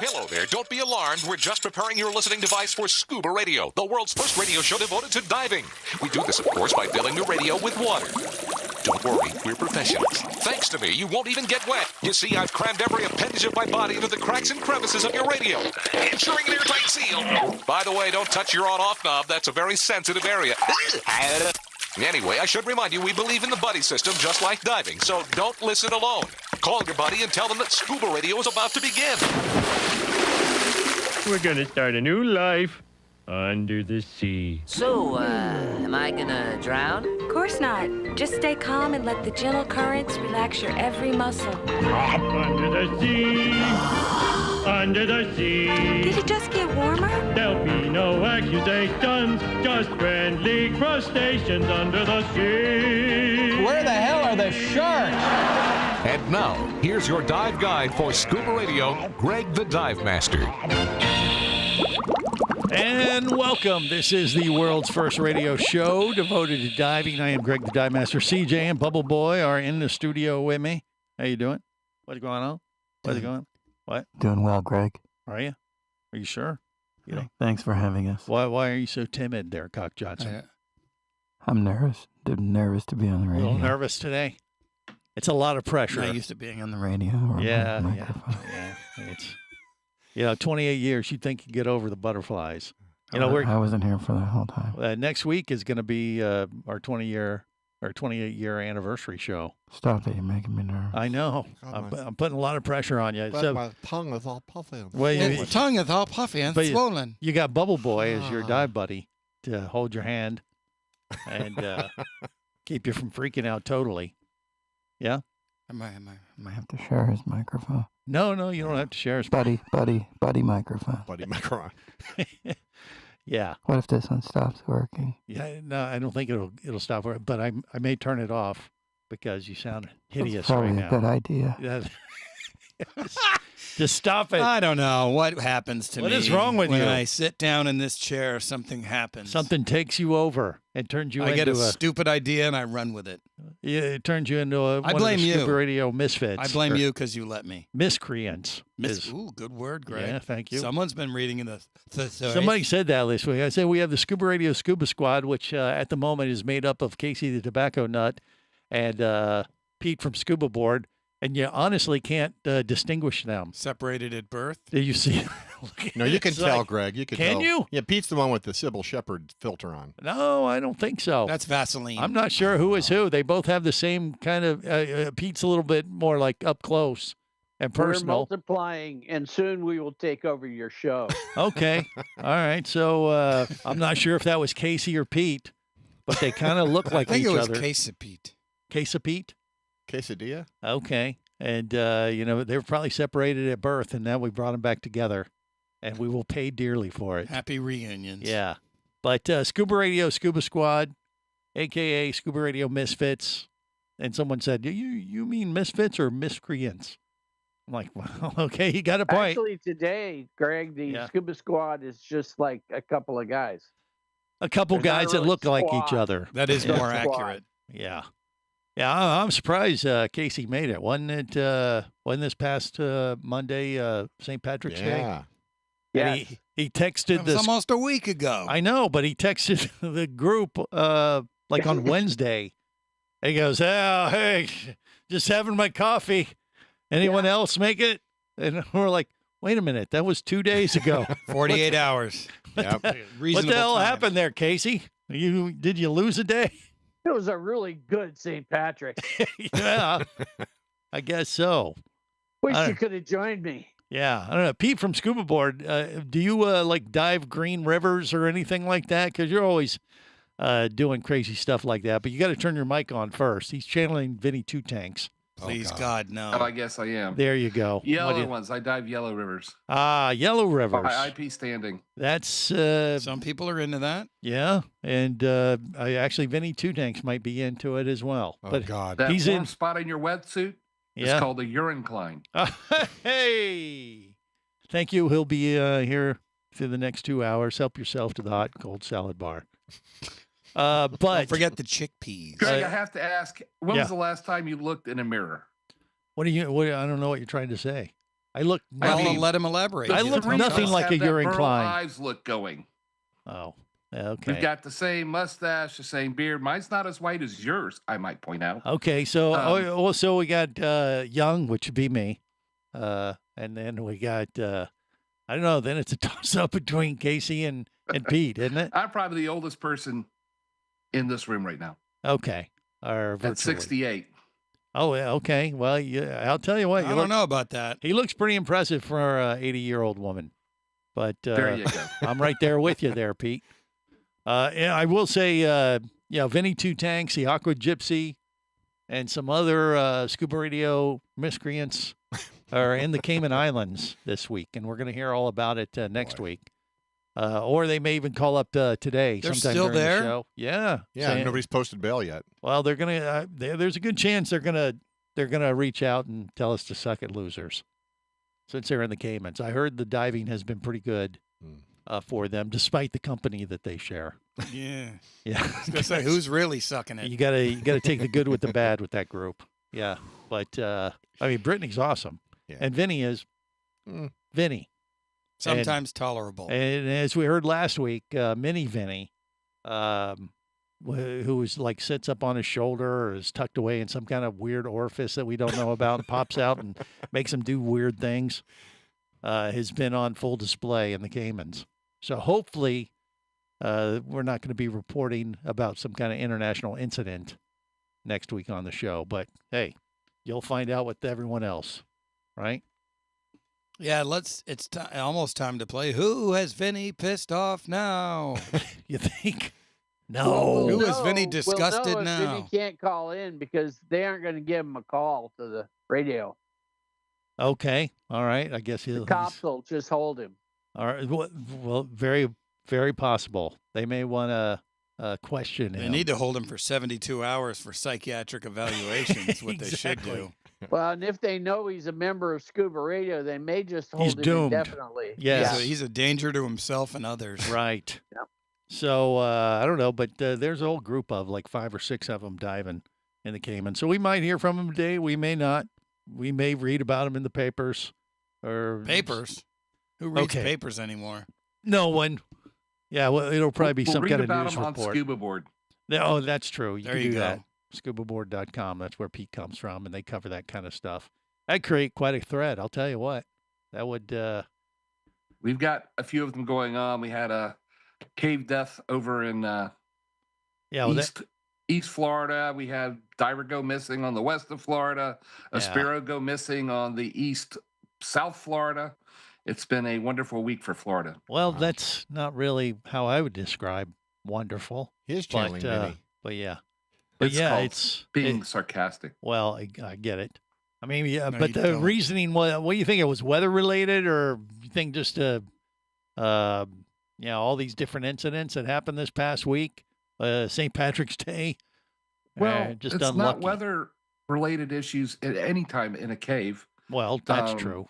Hello there. Don't be alarmed. We're just preparing your listening device for Scuba Radio, the world's first radio show devoted to diving. We do this, of course, by filling the radio with water. Don't worry, we're professionals. Thanks to me, you won't even get wet. You see, I've crammed every appendage of my body into the cracks and crevices of your radio, ensuring an airtight seal. By the way, don't touch your on-off knob. That's a very sensitive area. Anyway, I should remind you, we believe in the buddy system just like diving, so don't listen alone. Call your buddy and tell them that Scuba Radio is about to begin. We're gonna start a new life under the sea. So, am I gonna drown? Of course not. Just stay calm and let the gentle currents relax your every muscle. Under the sea, under the sea. Did it just get warmer? There'll be no accusations, just friendly crustaceans under the sea. Where the hell are the sharks? And now, here's your dive guide for Scuba Radio, Greg the Dive Master. And welcome. This is the world's first radio show devoted to diving. I am Greg the Dive Master. CJ and Bubble Boy are in the studio with me. How you doing? What's going on? What's going? What? Doing well, Greg. Are you? Are you sure? You know, Thanks for having us. why are you so timid there, Cock Johnson? I'm nervous. Nervous to be on the A radio. little nervous today? It's a lot of pressure. Not used to being on the radio. Or Yeah. microphone. It's 28 years. You'd think you'd get over the butterflies. I wasn't here for that whole time. Next week is going to be our 28-year anniversary show. Stop it. You're making me nervous. I know. I'm putting a lot of pressure on you. But my tongue is all puffy. Well, His tongue is all puffy and But swollen. you got Bubble Boy as your dive buddy to hold your hand and keep you from freaking out totally. Yeah? I I have to share his microphone. No, you don't have to share his Buddy microphone. Buddy Macron. Yeah. What if this one stops working? Yeah, no, I don't think it'll stop working, but I may turn it off because you sound hideous That's probably right a now. good idea. Yeah. Just stop it. I don't know what happens to me. What is wrong with when you? When I sit down in this chair, something happens. Something takes you over and turns you I into get a stupid idea and I run with it. Yeah, it turns you into one blame of the you. Scuba Radio misfits. I blame or you because you let me. Miscreants. Ooh, good word, Greg. Yeah, thank you. Someone's been reading in the thesaurus. Somebody said that this week. I said we have the Scuba Radio Scuba Squad, which at the moment is made up of Casey the Tobacco Nut and Pete from Scuba Board, and you honestly can't distinguish them. Separated at birth. Do you see? No, you can It's tell, like- Greg. You can Can tell. you? Yeah, Pete's the one with the Sybil Shepherd filter on. No, I don't think so. That's Vaseline. I'm not sure who is who. They both have the same kind of. Pete's a little bit more like up close and We're personal. multiplying, and soon we will take over your show. Okay. All right. So I'm not sure if that was Casey or Pete, but they kind of look like I think each it was other. Case Pete. Case of Pete? Quesadilla? Okay. And, they were probably separated at birth, and now we brought them back together, and we will pay dearly for it. Happy reunions. Yeah. But Scuba Radio, Scuba Squad, a.k.a. Scuba Radio Misfits. And someone said, you mean misfits or miscreants? I'm like, well, okay, you got a point. Actually, today, Greg, the Yeah. Scuba Squad is just like a couple of guys. A couple There's not guys that really look like squad. each other. That is Yeah. more Squad. accurate. Yeah. Yeah, I'm surprised Casey made it. Wasn't this past Monday, St. Patrick's Day? Yeah. And Yes. he texted That was this. almost a week ago. I know, but he texted the group like on Wednesday. He goes, "Oh, hey, just having my coffee. Anyone else make it?" And we're like, "Wait a minute, that was 2 days ago. 48 hours. Yep. What the Reasonable hell time. happened there, Casey? Did you lose a day?" It was a really good St. Patrick. Yeah, I guess so. Wish I- you could have joined me. Yeah, I don't know. Pete from Scuba Board, do you like dive green rivers or anything like that? Because you're always doing crazy stuff like that. But you got to turn your mic on first. He's channeling Vinny Two Tanks. Please, God, no. Oh, I guess I am. There you go. What do Yellow you- ones. I dive yellow rivers. Yellow rivers. By IP standing. That's Some people are into that. yeah, and actually Vinny Two Tanks might be into it as well. Oh, but God. That He's warm in- spot in your wetsuit is yeah. called a urine cline. Hey, thank you. He'll be here through the next 2 hours. Help yourself to the hot and cold salad bar. But Don't forget the chickpeas. Greg, I have to ask, when yeah. was the last time you looked in a mirror? What I don't know what you're trying to say. I look Well, nothing. let him elaborate. I The look three of nothing us like have a that urine Burl Klein. Ives look going. Oh, okay. We've got the same mustache, the same beard. Mine's not as white as yours, I might point out. Okay, so Um, so we got Young, which would be me, and then we got I don't know. Then it's a toss up between Casey and Pete, isn't it? I'm probably the oldest person in this room right now Okay, or at virtually. 68. Oh, yeah, okay. Well, yeah, I'll tell you what. I don't know about that. He looks pretty impressive for an 80-year-old woman. But There you go. I'm right there with you there, Pete. Yeah, I will say, Vinny Two Tanks, the Aqua Gypsy, and some other Scuba Radio miscreants are in the Cayman Islands this week, and we're going to hear all about it next week. Or they may even call up today. They're sometime still during there? The show. Yeah. Yeah, saying- nobody's posted bail yet. Well, they're gonna. There's a good chance they're gonna reach out and tell us to suck at losers, since they're in the Caymans. I heard the diving has been pretty good for them, despite the company that they share. Yeah. Yeah. I was gonna say, who's really sucking it? You gotta take the good with the bad with that group. Yeah. But I mean, Brittany's awesome, Yeah. and Vinny is Vinny. Sometimes tolerable. And as we heard last week, Mini Vinny, who is like sits up on his shoulder or is tucked away in some kind of weird orifice that we don't know about and pops out and makes him do weird things, has been on full display in the Caymans. So hopefully we're not going to be reporting about some kind of international incident next week on the show. But hey, you'll find out with everyone else, right? Yeah, it's almost time to play. Who has Vinny pissed off now? You think? No. Who is Vinny We'll disgusted know if now? Vinny can't call in because they aren't going to give him a call to the radio. Okay. All right. I guess The he'll. cops will just hold him. All right. Well, very, very possible. They may want to question They him. need to hold him for 72 hours for psychiatric evaluation. Is what they should Exactly. do. Well, and if they know he's a member of Scuba Radio, they may just hold He's him doomed. indefinitely. Yes. He's a danger to himself and others. Right. Yep. So I don't know, but there's a whole group of like 5 or 6 of them diving in the Cayman. So we might hear from them today. We may not. We may read about them in the papers. Or Papers? Who reads Okay. papers anymore? No one. Yeah. Well, it'll probably be We'll some read kind of about news them on report. Scuba Board. Oh, that's true. You There can you do go. that. ScubaBoard.com. That's where Pete comes from, and they cover that kind of stuff. That'd create quite a thread. I'll tell you what. That would. We've got a few of them going on. We had a cave death over in Yeah. Well, East Florida. We had diver go missing on the west of Florida. A Yeah. sparrow go missing on the South Florida. It's been a wonderful week for Florida. well, that's not really how I would describe wonderful. He is But channeling Vinny. but yeah. But It's yeah, called it's being sarcastic. well, I get it. I mean, yeah, No, but you the don't. reasoning. What do you think? It was weather related, or you think just all these different incidents that happened this past week, St. Patrick's Day. Well, just it's unlucky. not weather-related issues at any time in a cave. Well, that's um, true.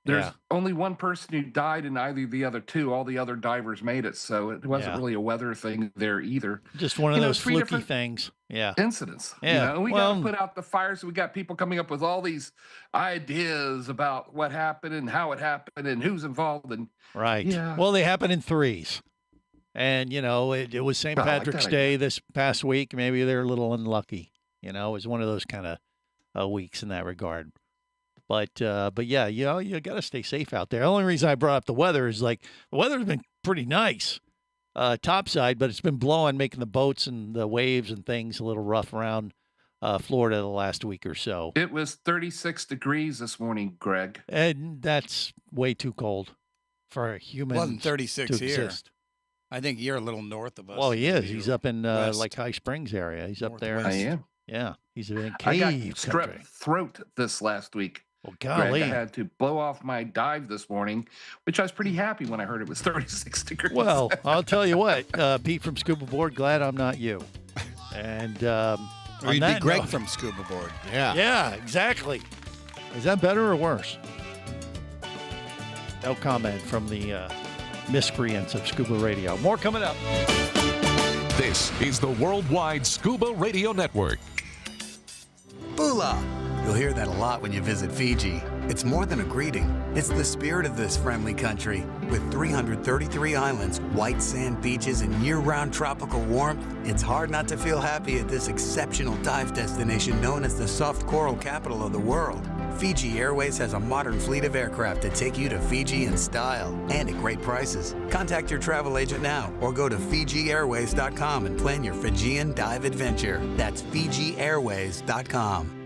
There's Yeah. only one person who died in either of the other two. All the other divers made it, so it wasn't Yeah. really a weather thing there either. Just one of you know, those 3 fluky different things. Yeah. Incidents. Yeah, You know, we well- got to put out the fires. We got people coming up with all these ideas about what happened and how it happened and who's involved. And Right. Yeah. Well, they happen in threes. And, it was St. I like Patrick's that Day this past week. Maybe they're a little unlucky. It was one of those kind of weeks in that regard. But yeah, you got to stay safe out there. The only reason I brought up the weather is like the weather's been pretty nice topside, but it's been blowing, making the boats and the waves and things a little rough around Florida the last week or so. it was 36 degrees this morning, Greg. And that's way too cold for a human. It wasn't 36 to here. exist. I think you're a little north of us. Well, he is. Maybe He's you're up in west. like High Springs area. He's up there. Northwest. I am. Yeah, he's in I got cave strep country. throat this last week. Well, Greg, golly. I had to blow off my dive this morning, which I was pretty happy when I heard it was 36 degrees. Well, I'll tell you what, Pete from Scuba Board, glad I'm not you. And Or on you'd be that Greg note- from Scuba Board. Yeah. Yeah, exactly. Is that better or worse? No comment from the miscreants of Scuba Radio. More coming up. This is the Worldwide Scuba Radio Network. Bula. You'll hear that a lot when you visit Fiji. It's more than a greeting. It's the spirit of this friendly country. With 333 islands, white sand beaches, and year-round tropical warmth, it's hard not to feel happy at this exceptional dive destination known as the soft coral capital of the world. Fiji Airways has a modern fleet of aircraft to take you to Fiji in style and at great prices. Contact your travel agent now or go to FijiAirways.com and plan your Fijian dive adventure. That's FijiAirways.com.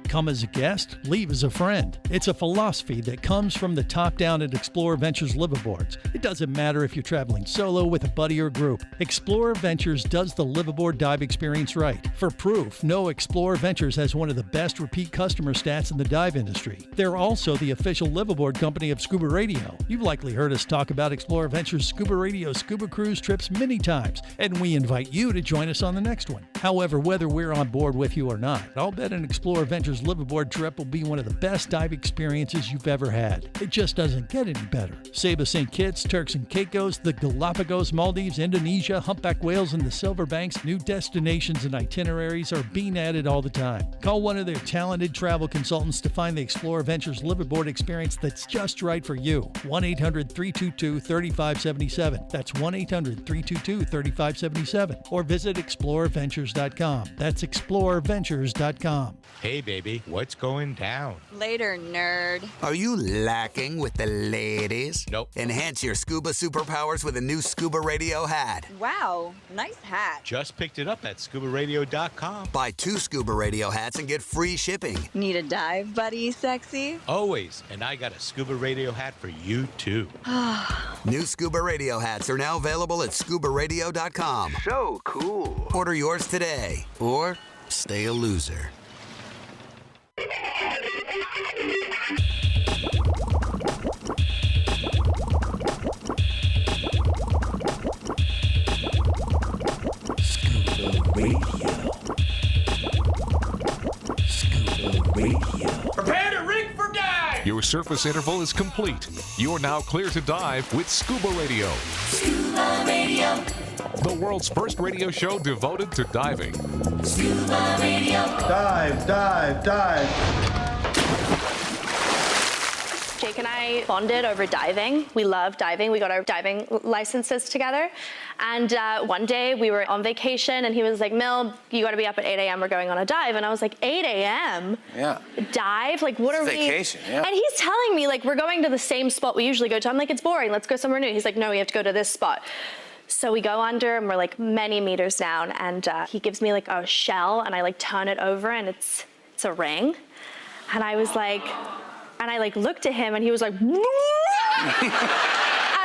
Come as a guest, leave as a friend. It's a philosophy that comes from the top down at Explorer Ventures liveaboards. It doesn't matter if you're traveling solo, with a buddy, or group. Explorer Ventures does the liveaboard dive experience right. For proof, know Explorer Ventures has one of the best repeat customer stats in the dive industry. They're also the official liveaboard company of Scuba Radio. You've likely heard us talk about Explorer Ventures Scuba Radio scuba cruise trips many times, and we invite you to join us on the next one. However, whether we're on board with you or not, I'll bet an Explorer Ventures liveaboard trip will be one of the best dive experiences you've ever had. It just doesn't get any better. Saba St. Kitts, Turks and Caicos, the Galapagos, Maldives, Indonesia, humpback whales, and the Silver Banks, new destinations and itineraries are being added all the time. Call one of their talented travel consultants to find the Explorer Ventures liveaboard experience that's just right for you. 1-800-322-3577. That's 1-800-322-3577. Or visit explorerventures.com. That's explorerventures.com. Hey, baby, what's going down? Later, nerd. Are you lacking with the ladies? Nope. Enhance your scuba superpowers with a new ScubaRadio hat. Wow, nice hat. Just picked it up at ScubaRadio.com. Buy 2 ScubaRadio hats and get free shipping. Need a dive buddy, sexy? Always. And I got a Scuba Radio hat for you, too. New ScubaRadio hats are now available at ScubaRadio.com. So cool. Order yours today, or stay a loser. Prepare to rig for dive! Your surface interval is complete. You're now clear to dive with Scuba Radio. Scuba Radio. The world's first radio show devoted to diving. Scuba Radio. Dive, dive, dive. Jake and I bonded over diving. We love diving. We got our diving licenses together. And one day we were on vacation and he was like, Mil, you got to be up at 8 a.m. We're going on a dive. And I was like, 8 a.m.? Yeah. Dive? Like, what are we? Vacation, yeah. And he's telling me, like, we're going to the same spot we usually go to. I'm like, it's boring. Let's go somewhere new. He's like, no, we have to go to this spot. So we go under and we're like many meters down. And he gives me like a shell and I like turn it over and it's a ring. And I was like, and I like looked at him and he was like, and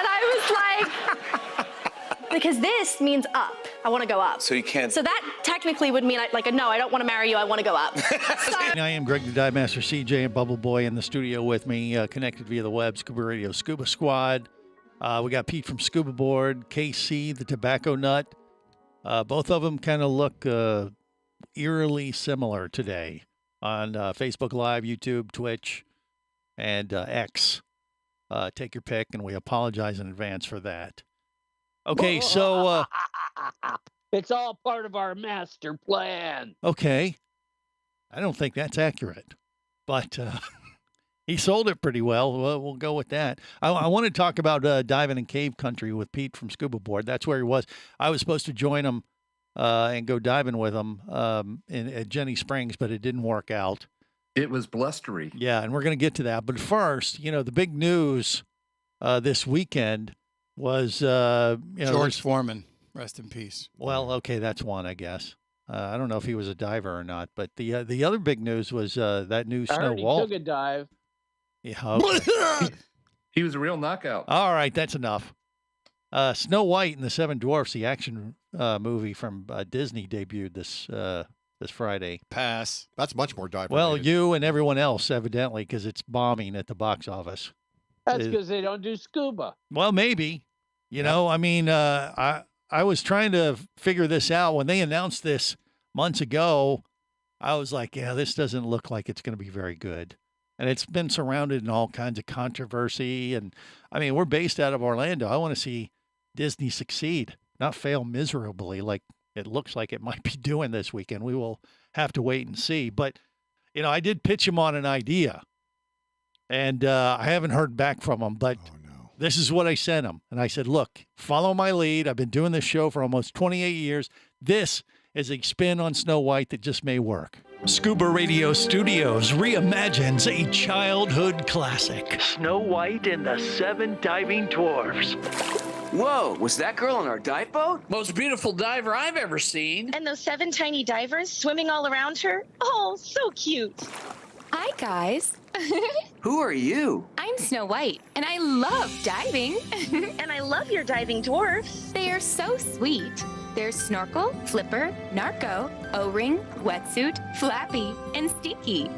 I was like, because this means up. I want to go up. So you can't. So that technically would mean like, no, I don't want to marry you. I want to go up. I am Greg the Dive Master, CJ and Bubble Boy in the studio with me, connected via the web, Scuba Radio Scuba Squad. We got Pete from Scuba Board, KC, the Tobacco Nut. Both of them kind of look eerily similar today on Facebook Live, YouTube, Twitch, and X. Take your pick, and we apologize in advance for that. Okay, so... it's all part of our master plan. Okay. I don't think that's accurate, but he sold it pretty well. We'll go with that. I want to talk about diving in cave country with Pete from Scuba Board. That's where he was. I was supposed to join him and go diving with him at Jenny Springs, but it didn't work out. It was blustery. Yeah, and we're going to get to that. But first, the big news this weekend was George Foreman, rest in peace. Well, okay, that's one, I guess. I don't know if he was a diver or not, but the other big news was that new I Snow heard he Walt. took a dive. Yeah, okay. He was a real knockout. All right, that's enough. Snow White and the Seven Dwarfs, the action movie from Disney, debuted this Friday. Pass. That's much more dive. Well, you and everyone else, evidently, because it's bombing at the box office. That's because they don't do scuba. Well, maybe. I mean, I was trying to figure this out. When they announced this months ago, I was like, yeah, this doesn't look like it's going to be very good. And it's been surrounded in all kinds of controversy. And, I mean, we're based out of Orlando. I want to see Disney succeed, not fail miserably like it looks like it might be doing this weekend. We will have to wait and see. But I did pitch him on an idea, and I haven't heard back from him, but this is what I sent him. And I said, look, follow my lead. I've been doing this show for almost 28 years. This is a spin on Snow White that just may work. Scuba Radio Studios reimagines a childhood classic, Snow White and the Seven Diving Dwarfs. Whoa, was that girl on our dive boat? Most beautiful diver I've ever seen. And those 7 tiny divers swimming all around her. Oh, so cute. Hi, guys. Who are you? I'm Snow White, and I love diving. And I love your diving dwarfs. They are so sweet. There's Snorkel, Flipper, Narco, O-Ring, Wetsuit, Flappy, and Stinky.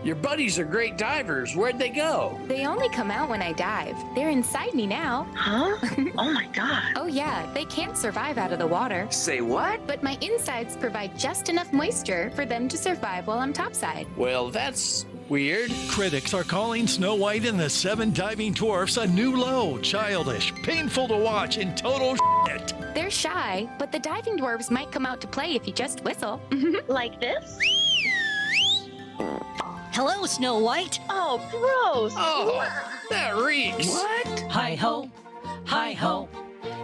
Your buddies are great divers. Where'd they go? They only come out when I dive. They're inside me now. Huh? Oh my God. Oh yeah, they can't survive out of the water. Say what? But my insides provide just enough moisture for them to survive while I'm topside. Well, that's weird. Critics are calling Snow White and the Seven Diving Dwarfs a new low, childish, painful to watch, and total shit. They're shy, but the diving dwarves might come out to play if you just whistle. Like this? Hello, Snow White. Oh, gross. Oh, that reeks. What? Hi-ho, hi-ho.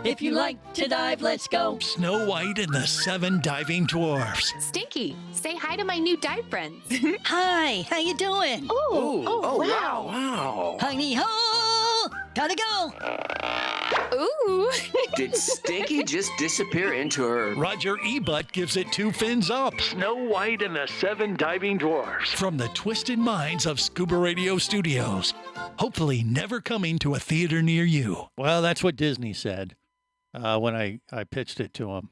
If you like to dive, let's go. Snow White and the Seven Diving Dwarfs. Stinky, say hi to my new dive friends. Hi, how you doing? Oh, wow. Wow. Honey-ho, gotta go. Ooh. Did Stinky just disappear into her? Roger Ebert gives it 2 fins up. Snow White and the Seven Diving Dwarfs. From the twisted minds of Scuba Radio Studios. Hopefully never coming to a theater near you. Well, that's what Disney said when I pitched it to them.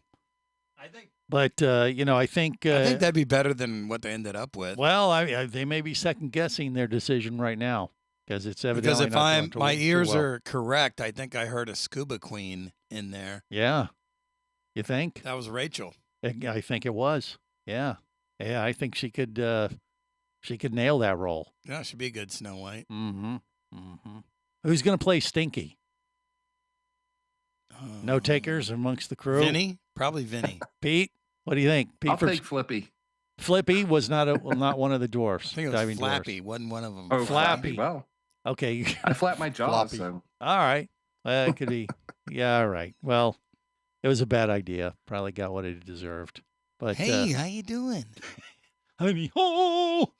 I think. But, I think that'd be better than what they ended up with. Well, they may be second-guessing their decision right now. Because it's evidently because if my ears are correct, I think I heard a scuba queen in there. Yeah, you think that was Rachel? I think it was. Yeah, I think she could nail that role. Yeah, she'd be a good Snow White. Mm-hmm. Who's gonna play Stinky? No takers amongst the crew. Vinny, probably Vinny. Pete, what do you think? Pete, I'll take Flippy. Flippy was not one of the dwarfs. I think it was Flappy. Dwarfs. Wasn't one of them. Oh, Flappy. Well, okay. I flapped my jaw. So. All right. It could be. Yeah. All right. Well, it was a bad idea. Probably got what it deserved. But hey, how you doing? Honey, oh.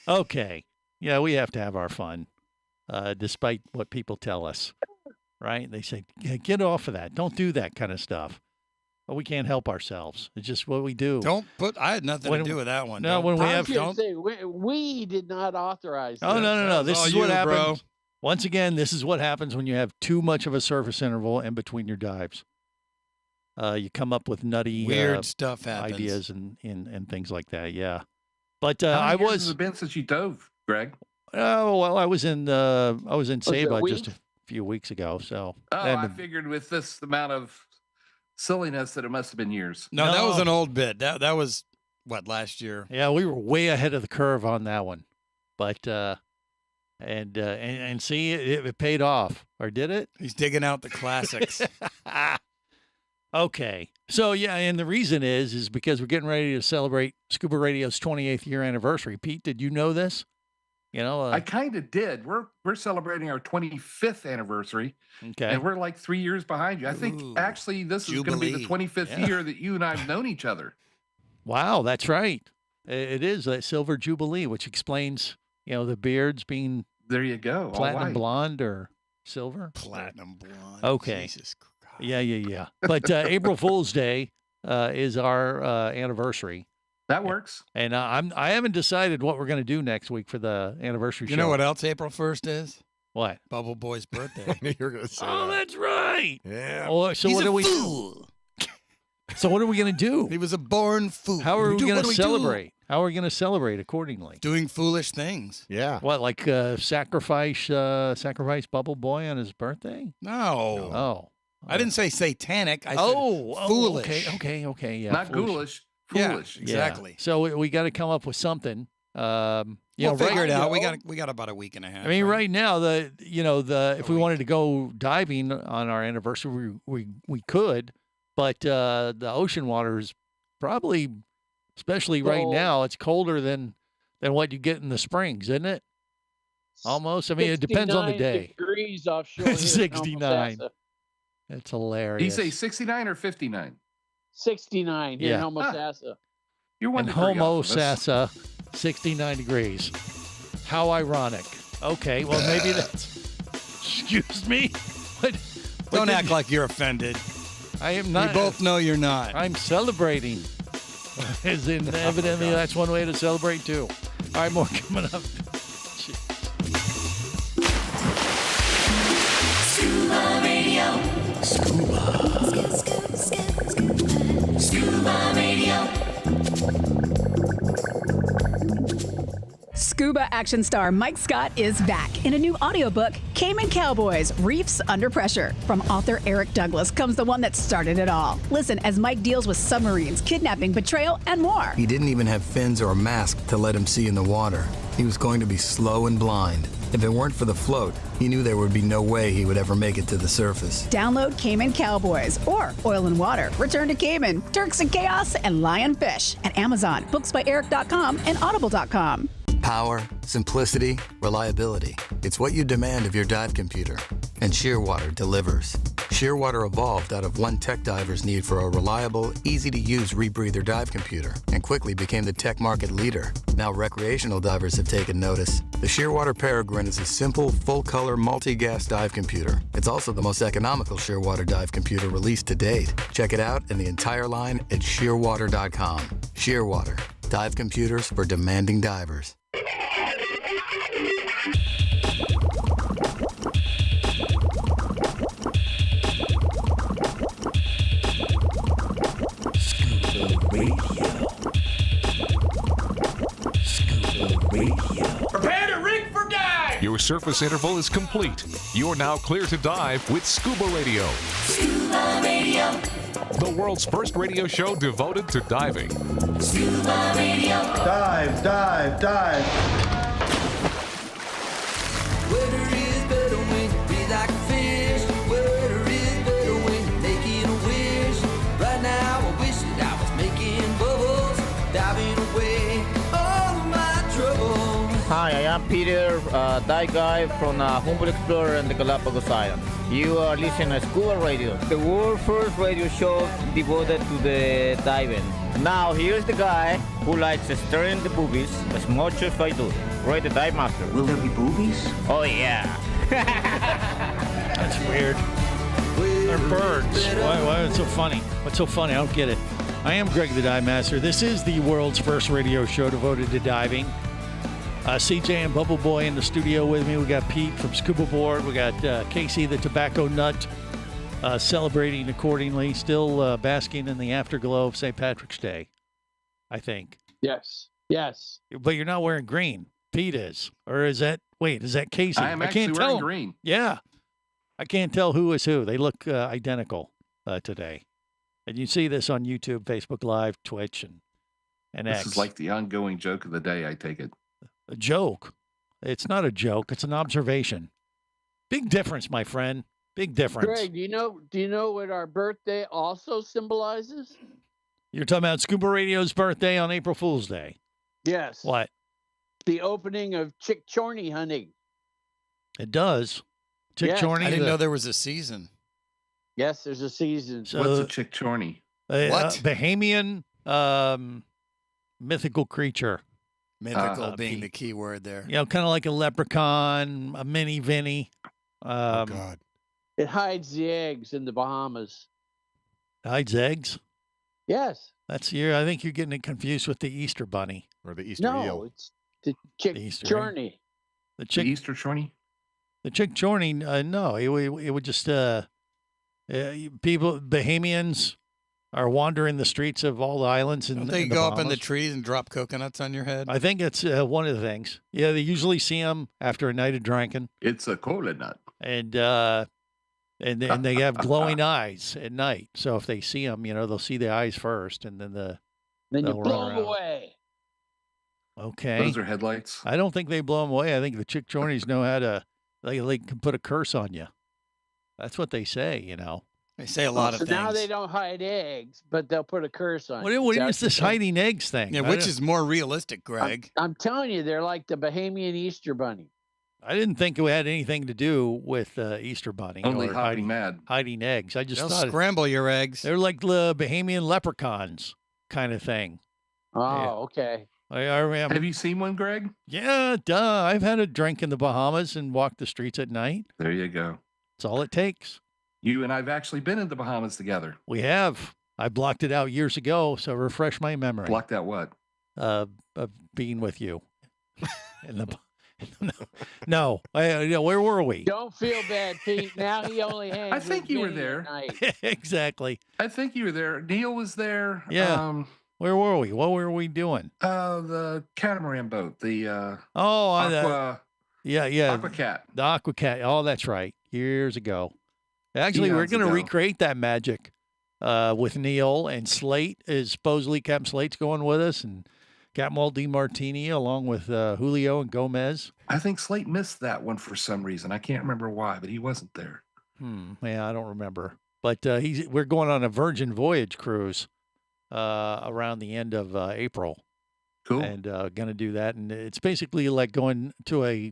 Okay. Yeah, we have to have our fun, despite what people tell us. Right? They say, get off of that. Don't do that kind of stuff. But we can't help ourselves. It's just what we do. I had nothing to do with that one. No, when we have. Say, we did not authorize. Oh, no. This is what happens. Bro. Once again, this is what happens when you have too much of a surface interval in between your dives. You come up with nutty weird stuff happens. Ideas and things like that. Yeah. But How I many years was. has it been since you dove, Greg? Oh well, I was in Saba week? just a few weeks ago. So. Oh, I figured with this amount of silliness that it must have been years. No, that was an old bit. That was what, last year. Yeah, we were way ahead of the curve on that one, but and see it paid off, or did it? He's digging out the classics. Okay, so yeah, and the reason is because we're getting ready to celebrate Scuba Radio's 28th year anniversary. Pete, did you know this? I kind of did. We're celebrating our 25th anniversary. Okay. And we're like 3 years behind you. I think actually this is going to be the 25th year that you and I have known each other. Wow, that's right. It is a silver jubilee, which explains, the beards being there you go, platinum blonde or silver. Platinum blonde. Okay. Jesus Christ. Yeah. But April Fool's Day is our anniversary. That works. And I haven't decided what we're going to do next week for the anniversary show. You know what else April 1st is? What? Bubble Boy's birthday. You're going to say that. That's right. Yeah. Oh, so He's what a are we fool. So what are we going to do? He was a born fool. How are we going to celebrate? How are we going to celebrate accordingly? Doing foolish things. Yeah. What, like sacrifice Bubble Boy on his birthday? No. Oh. I didn't say satanic. I said foolish. Okay. Yeah. Not ghoulish. Foolish. Yeah, exactly. Yeah. So we got to come up with something. We'll figure it out. We got about a week and a half. I mean, right now if we wanted to go diving on our anniversary, we could, but the ocean water is probably Especially right now, it's colder than what you get in the springs, isn't it? Almost. I mean, it depends on the 69 day. degrees offshore here in 69. Homosassa. It's Did he hilarious. say 69 or 59? 69 here in Yeah. Homosassa. You're one In degree off of us. Homosassa, 69 degrees. How ironic. Okay, well, maybe that's... Excuse me? What Don't did act you- like you're offended. I am not. We both know you're not. I'm celebrating. As in, evidently, that's one way to celebrate, too. All right, more coming up. Scuba Radio. Scuba Radio. Scuba action star Mike Scott is back in a new audiobook, Cayman Cowboys, Reefs Under Pressure. From author Eric Douglas comes the one that started it all. Listen as Mike deals with submarines, kidnapping, betrayal, and more. He didn't even have fins or a mask to let him see in the water. He was going to be slow and blind. If it weren't for the float, he knew there would be no way he would ever make it to the surface. Download Cayman Cowboys or Oil and Water, Return to Cayman, Turks and Chaos, and Lionfish at Amazon, booksbyeric.com, and audible.com. Power, simplicity, reliability. It's what you demand of your dive computer. And Shearwater delivers. Shearwater evolved out of one tech diver's need for a reliable, easy-to-use rebreather dive computer and quickly became the tech market leader. Now recreational divers have taken notice. The Shearwater Peregrine is a simple, full-color, multi-gas dive computer. It's also the most economical Shearwater dive computer released to date. Check it out and the entire line at shearwater.com. Shearwater. Dive computers for demanding divers. Prepare to rig for dive! Your surface interval is complete. You're now clear to dive with Scuba Radio. Scuba Radio. The world's first radio show devoted to diving. Scuba Radio. Dive, dive, dive. Water is better when you breathe like a fish. Water is better when you're making a wish. Right now I wish that I was making bubbles, diving away all of my troubles. Hi, I am Peter, dive guy from Humboldt Explorer and the Galapagos Islands. You are listening to Scuba Radio, the world's first radio show devoted to the diving. Now, here's the guy who likes stirring the boobies as much as I do. Roy the Dive Master. Will there be boobies? Oh, yeah. That's weird. They're birds. Why is it so funny? What's so funny? I don't get it. I am Greg the Dive Master. This is the world's first radio show devoted to diving. CJ and Bubble Boy in the studio with me. We got Pete from Scuba Board. We got Casey the Tobacco Nut celebrating accordingly. Still basking in the afterglow of St. Patrick's Day, I think. Yes. Yes. But you're not wearing green. Pete is. Or is that, wait, is that Casey? I am actually wearing green. Yeah. I can't tell who is who. They look identical today. And you see this on YouTube, Facebook Live, Twitch, and X. This is like the ongoing joke of the day, I take it. A joke. It's not a joke. It's an observation. Big difference, my friend. Big difference. Greg, do you know what our birthday also symbolizes? You're talking about Scuba Radio's birthday on April Fool's Day. Yes. What? The opening of chick chorney hunting. It does. Chick Yes. chorney. I didn't know there was a season. Yes, there's a season. So- What's a chick chorney? What? Bahamian mythical creature. Mythical being the key word there. You know, kind of like a leprechaun, a mini Vinny. Oh, God. It hides the eggs in the Bahamas. Hides eggs. Yes. I think you're getting it confused with the Easter bunny. Or the Easter No, eel. it's the chick Easter chorney. The chick. Easter chorney? The chick chorney. No, it would just people Bahamians are wandering the streets of all the islands. Don't they go up in the trees and drop coconuts on your head? I think it's one of the things. Yeah, they usually see them after a night of drinking. It's a cola nut. And they have glowing eyes at night. So if they see them, they'll see the eyes first, and then you they'll blow run them around. away. Okay. Those are headlights. I don't think they blow them away. I think the chick chorneys know how to. They can put a curse on you. That's what they say. They say a lot So of things. now they don't hide eggs, but they'll put a curse on you. What that is this you're saying? hiding eggs thing? Yeah, which is more realistic, Greg? I'm telling you, they're like the Bahamian Easter Bunny. I didn't think it had anything to do with Easter Bunny Only or hiding eggs. I just They'll thought scramble your eggs. they're like the Bahamian leprechauns kind of thing. Oh, okay. Have you seen one, Greg? Yeah, duh. I've had a drink in the Bahamas and walked the streets at night. There you go. That's all it takes. You and I've actually been in the Bahamas together. We have. I blocked it out years ago, so refresh my memory. Blocked out what? Of being with you. No. Where were we? Don't feel bad, Pete. Now he only hangs. I think with you were Vinny there. at night. Exactly. I think you were there. Neil was there. Yeah. Where were we? What were we doing? The catamaran boat. The Aquacat. The Aquacat. Oh, that's right. Years ago. Actually, we're going to recreate that magic with Neil and Slate. Is supposedly Captain Slate's going with us, and Captain Walt DiMartini along with Julio and Gomez. I think Slate missed that one for some reason. I can't remember why, but he wasn't there. Yeah, I don't remember. But we're going on a Virgin Voyage cruise around the end of April. Cool. And going to do that, and it's basically like going to a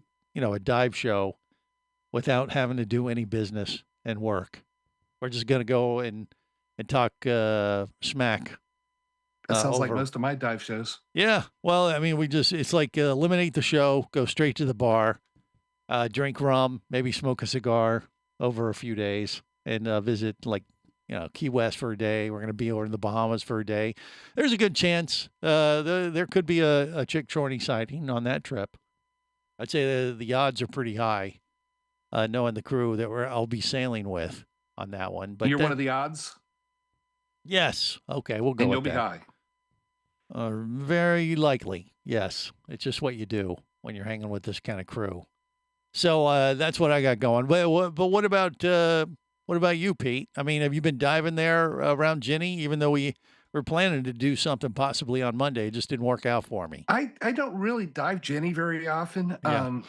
dive show without having to do any business and work. We're just going to go and talk smack. That sounds like most of my dive shows. Yeah. Well, I mean, it's like eliminate the show, go straight to the bar, drink rum, maybe smoke a cigar over a few days, and visit Key West for a day. We're going to be over in the Bahamas for a day. There's a good chance there could be a chick chorny sighting on that trip. I'd say the odds are pretty high, knowing the crew that I'll be sailing with on that one. But you're one of the odds? Yes. Okay, we'll go and with you'll be that. high. Very likely, yes. It's just what you do when you're hanging with this kind of crew. So that's what I got going. But what about you, Pete? I mean, have you been diving there around Ginny? Even though we were planning to do something possibly on Monday, it just didn't work out for me. I don't really dive Ginny very often. Yeah.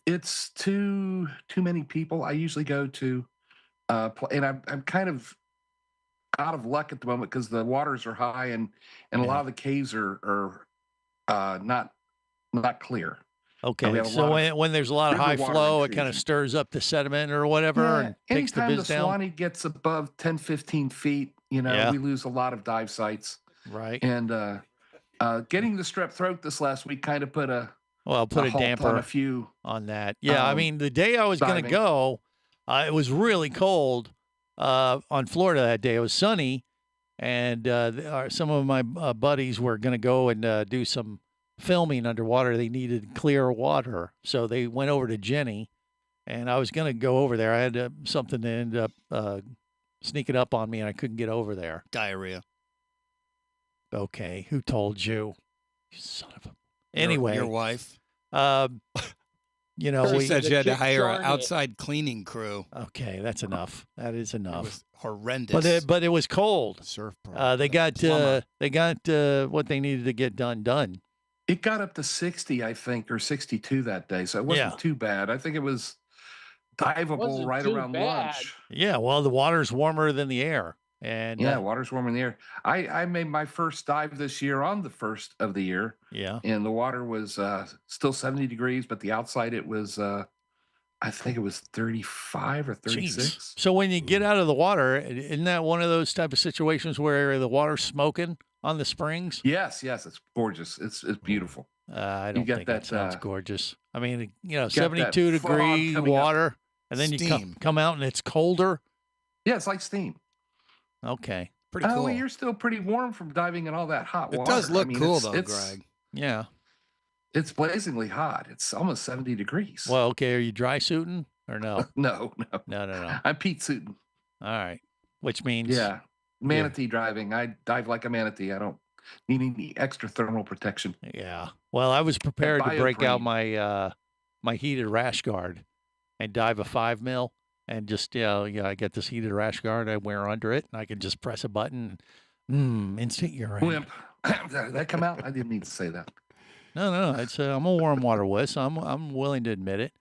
It's too many people. I usually go to, and I'm kind of out of luck at the moment because the waters are high and a lot of the caves are not clear. Okay, so when there's a lot of high flow, it kind of stirs up the sediment or whatever and takes the anytime biz the down. Swanee gets above 10, 15 feet, we lose a lot of dive sites. Right. And getting the strep throat this last week kind of put a halt damper on a few on that. Yeah, I mean, the day I was going to go, it was really cold on Florida that day. It was sunny, and some of my buddies were going to go and do some filming underwater. They needed clear water, so they went over to Jenny, and I was going to go over there. I had something that ended up sneaking up on me, and I couldn't get over there. Diarrhea. Okay, who told you? You son of a... Anyway. Your wife. She said she had to hire an outside cleaning crew. Okay, that's enough. That is enough. It was horrendous. But it was cold. Surf they got what they needed to get done. It got up to 60, I think, or 62 that day, so it wasn't too bad. I think it was diveable right around lunch. Yeah, well, the water's warmer than the air. And water's warmer in the air. I made my first dive this year on the first of the year. Yeah. And the water was still 70 degrees, but the outside it was I think it was 35 or 36. Jeez. So when you get out of the water, isn't that one of those type of situations where the water's smoking on the springs? Yes, it's gorgeous. It's beautiful. I don't think that sounds gorgeous. I mean, 72 degree water, and then steam. you come out and it's colder. Yeah, it's like steam. Okay. Pretty cool. Well, you're still pretty warm from diving in all that hot water. It does look cool, though, Greg. Yeah. It's blazingly hot. It's almost 70 degrees. Well, okay. Are you dry suiting or no? No. No. I'm Pete suiting. All right. Which means? Yeah. Manatee driving. I dive like a manatee. I don't need any extra thermal protection. Yeah. Well, I was prepared to break out my my heated rash guard and dive a 5 mil. And just, I get this heated rash guard I wear under it, and I can just press a button. Instant urine. Wimp. Did that come out? I didn't mean to say that. No. It's I'm a warm water wuss. I'm willing to admit it.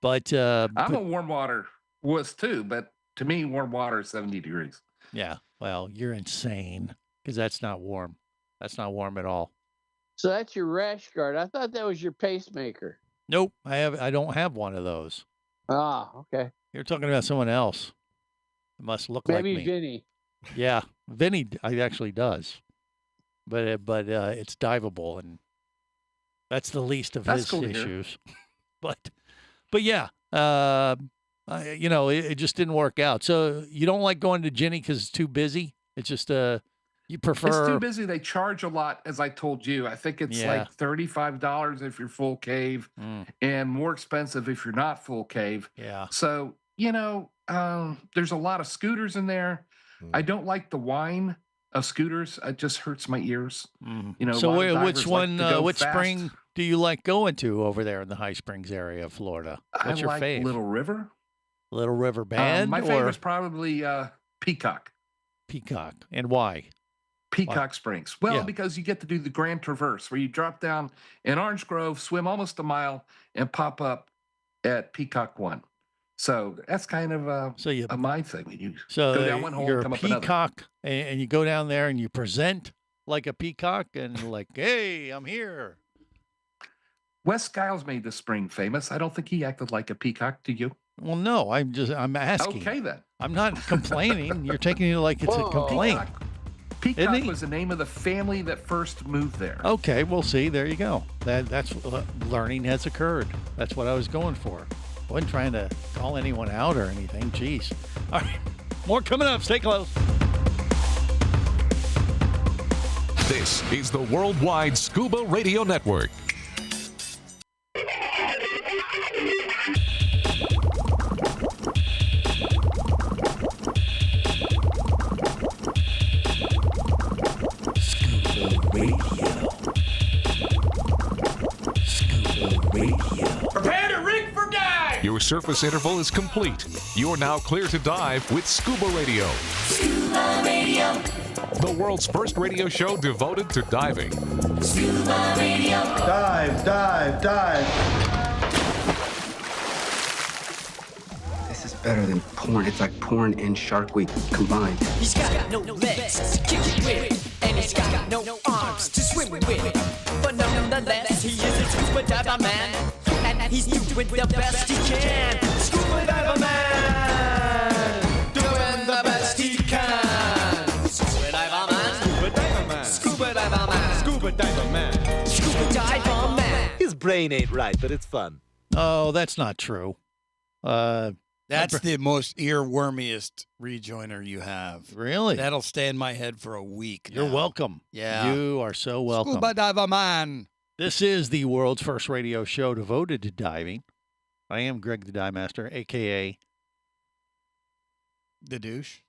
But I'm a warm water wuss too, but To me, warm water is 70 degrees. Yeah. Well, you're insane because that's not warm. That's not warm at all. So that's your rash guard. I thought that was your pacemaker. Nope. I don't have one of those. Ah, okay. You're talking about someone else. It must look Maybe like me. Vinny. Yeah, Vinny actually does, but it's diveable, and that's the least of his cool issues. but yeah, it just didn't work out. So you don't like going to Ginny because it's too busy. It's just you prefer. It's too busy. They charge a lot, as I told you. I think it's like $35 if you're full cave, and more expensive if you're not full cave. Yeah. So there's a lot of scooters in there. I don't like the whine of scooters. It just hurts my ears. So which one? Which fast. spring do you like going to over there in the High Springs area of Florida? What's your like fave? Little River. Little River Band. My favorite's probably Peacock. Peacock, and why? Peacock Springs. Well, because you get to do the Grand Traverse, where you drop down in Orange Grove, swim almost a mile, and pop up at Peacock 1. So that's kind of a my thing. When you go down one hole you're and come a up another. peacock, and you go down there and you present like a peacock, and like, hey, I'm here. Wes Skiles made the spring famous. I don't think he acted like a peacock. Do you? Well, no, I'm asking. Okay, then. I'm not complaining. You're taking it like it's a complaint. Peacock was the name of the family that first moved there. Okay, well, see, there you go. That's learning has occurred. That's what I was going for. I wasn't trying to call anyone out or anything. Jeez. All right, more coming up. Stay close. This is the Worldwide Scuba Radio Network. Prepare to rig for dive! Your surface interval is complete. You're now clear to dive with Scuba Radio. Scuba Radio. The world's first radio show devoted to diving. Scuba Radio. Dive, dive, dive. This is better than porn. It's like porn and Shark Week combined. He's got no legs to kick it with, and he's got no arms to swim with. But nonetheless, he is a scuba diver man, and he's doing the best he can. Scuba diver man, doing the best he can. Scuba diver man, scuba diver man, scuba diver man, scuba diver man, scuba diver man. His brain ain't right, but it's fun. Oh, that's not true. That's the most earwormiest rejoiner you have. Really? That'll stay in my head for a week. You're now. welcome. Yeah. You are so welcome. Scuba diver man. This is the world's first radio show devoted to diving. I am Greg the Dive Master, a.k.a. The douche.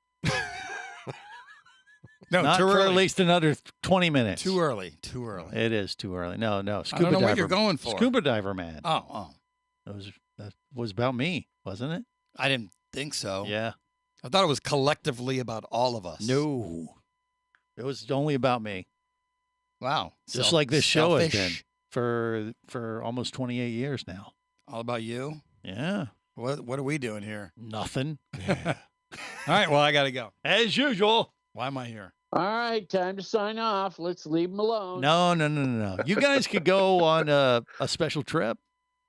No, Not too for early. at least another 20 minutes. Too early. Too early. It is too early. No. I don't know what you're going for. Scuba diver man. Oh. That was about me, wasn't it? I didn't think so. Yeah. I thought it was collectively about all of us. No. It was only about me. Wow. Just like this show has been selfish. for almost 28 years now. All about you? Yeah. What are we doing here? Nothing. All right, well, I got to go. As usual. Why am I here? All right, time to sign off. Let's leave him alone. No. You guys could go on a special trip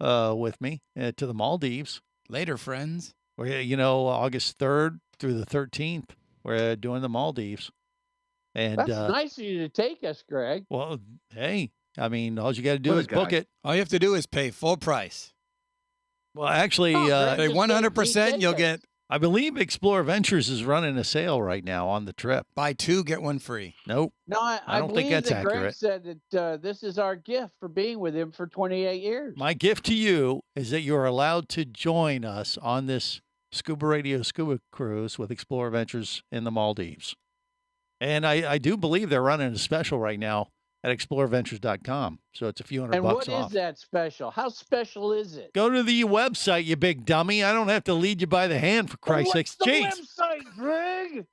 with me to the Maldives. Later, friends. Where, August 3rd through the 13th, we're doing the Maldives. And That's nice of you to take us, Greg. Well, hey, I mean, all you got to do is book it. All you have to do is pay full price. Well, actually, pay 100%, you'll get. I believe Explore Ventures is running a sale right now on the trip. Buy 2, get 1 free. Nope. No, I don't think that's that Greg accurate. said that this is our gift for being with him for 28 years. My gift to you is that you're allowed to join us on this Scuba Radio Scuba Cruise with Explore Ventures in the Maldives. And I do believe they're running a special right now at exploreventures.com. So it's a few $100 And what off. is that special? How special is it? Go to the website, you big dummy. I don't have to lead you by the hand, for Christ's sakes. What's the Jeez. website, Greg?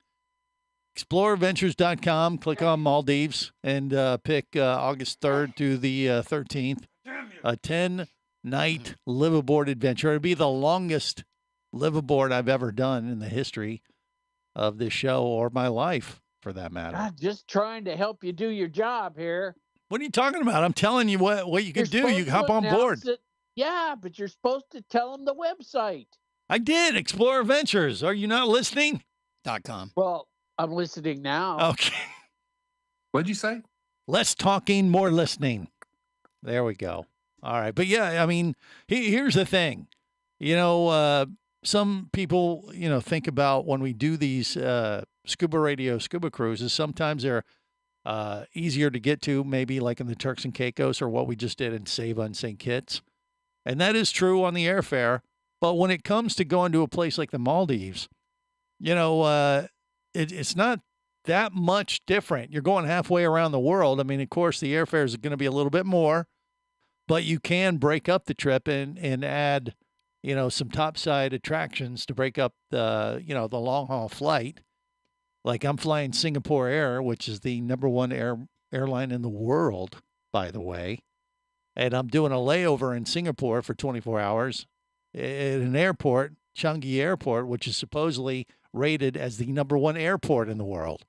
exploreventures.com. Click on Maldives and pick August 3rd to the 13th. A 10-night live-aboard adventure. It'll be the longest liveaboard I've ever done in the history of this show or my life, for that matter. God, just trying to help you do your job here. What are you talking about? I'm telling you what you can do. You supposed hop to on board. announce it. Yeah, but you're supposed to tell them the website. I did. Explorer Ventures. Are you not listening? .com. Well, I'm listening now. Okay. What'd you say? Less talking, more listening. There we go. All right. But yeah, I mean, here's the thing. You know, some people, you know, think about when we do these scuba radio, scuba cruises, sometimes they're easier to get to, maybe like in the Turks and Caicos or what we just did in Saba and St. Kitts. And that is true on the airfare. But when it comes to going to a place like the Maldives, you know, it's not that much different. You're going halfway around the world. I mean, of course, the airfare is going to be a little bit more, but you can break up the trip and add, you know, some topside attractions to break up the, you know, the long haul flight. Like I'm flying Singapore Air, which is the #1 airline in the world, by the way. And I'm doing a layover in Singapore for 24 hours at an airport, Changi Airport, which is supposedly rated as the #1 airport in the world.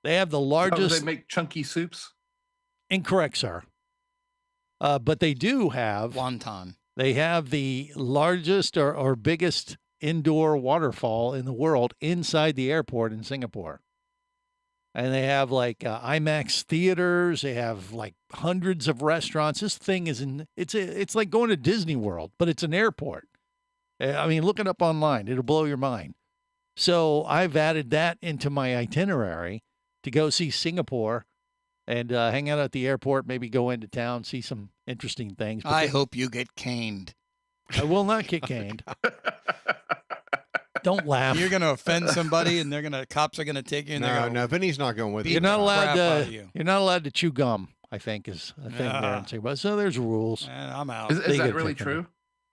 They have the largest. Oh, they make chunky soups? Incorrect, sir. But they do have wonton. They have the largest or biggest indoor waterfall in the world inside the airport in Singapore. And they have like IMAX theaters. They have like hundreds of restaurants. This thing is it's like going to Disney World, but it's an airport. I mean, look it up online. It'll blow your mind. So I've added that into my itinerary to go see Singapore and hang out at the airport, maybe go into town, see some interesting things. But I hope you get caned. I will not get caned. Don't laugh. You're going to offend somebody, and cops are going to take you. And they're No, Vinny's not going with you. You're not allowed to. You. You're not allowed to chew gum. I think is a thing there in Singapore. So there's rules. And I'm out. Is that really true?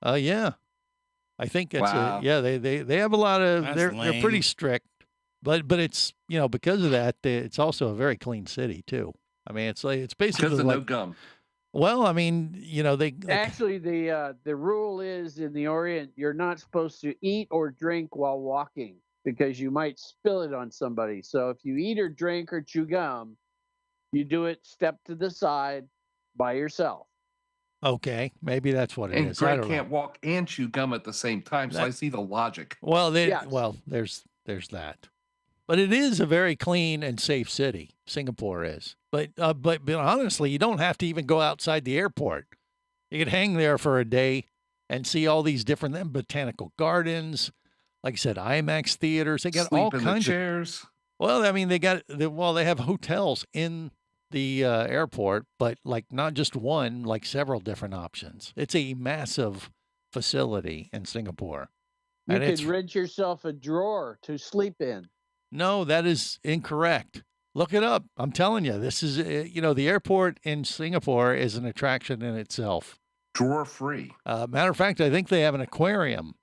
Yeah. I think it's Wow. yeah. They have a lot of. That's They're lame. pretty strict, but it's, you know, because of that, it's also a very clean city too. I mean, it's basically Because of like no gum. Well, I mean, you know, they Actually, the rule is in the Orient, you're not supposed to eat or drink while walking because you might spill it on somebody. So if you eat or drink or chew gum, you do it step to the side by yourself. Okay, maybe that's what it And is. I Greg don't know. can't walk and chew gum at the same time, so I see the logic. Well, Yes. well, there's that, but it is a very clean and safe city. Singapore is, but honestly, you don't have to even go outside the airport. You could hang there for a day and see all these different botanical gardens. Like I said, IMAX theaters. They got Sleep all in kinds the chairs. of. Well, I mean, they have hotels in the airport, but like not just one, like several different options. It's a massive facility in Singapore. You And could it's rent yourself a drawer to sleep in. No, that is incorrect. Look it up. I'm telling you, this is, you know, the airport in Singapore is an attraction in itself. Drawer free. Matter of fact, I think they have an aquarium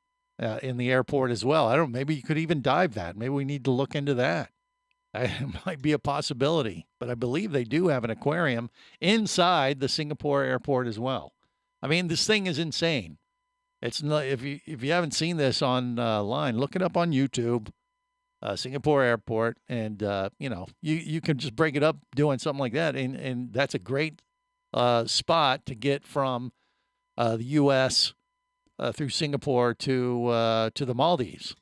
in the airport as well. I don't, maybe you could even dive that. Maybe we need to look into that. It might be a possibility, but I believe they do have an aquarium inside the Singapore airport as well. I mean, this thing is insane. It's not, if you haven't seen this online, look it up on YouTube. Singapore airport, and you know, you can just break it up doing something like that, and that's a great spot to get from the U.S. Through Singapore to the Maldives.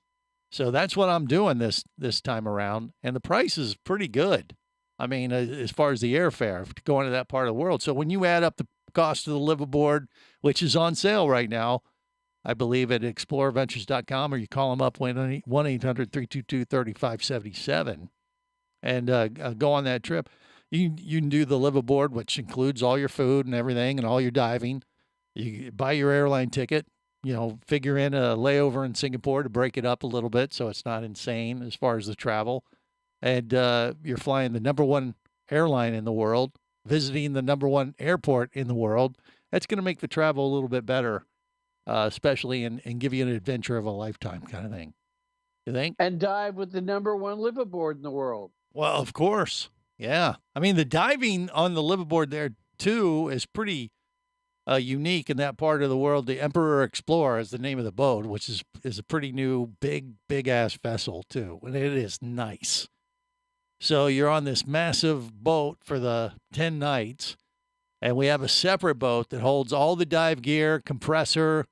So that's what I'm doing this time around, and the price is pretty good. I mean, as far as the airfare going to that part of the world. So when you add up the cost of the liveaboard, which is on sale right now, I believe at explorerventures.com, or you call them up 1-800-322-3577 and go on that trip. You can do the liveaboard, which includes all your food and everything and all your diving. You buy your airline ticket, you know, figure in a layover in Singapore to break it up a little bit so it's not insane as far as the travel. And you're flying the #1 airline in the world, visiting the #1 airport in the world. That's going to make the travel a little bit better. Especially and give you an adventure of a lifetime kind of thing. You think? And dive with the #1 liveaboard in the world. Well, of course. Yeah. I mean, the diving on the liveaboard there, too, is pretty unique in that part of the world. The Emperor Explorer is the name of the boat, which is a pretty new, big ass vessel too, and it is nice. So you're on this massive boat for the 10 nights, and we have a separate boat that holds all the dive gear, compressor,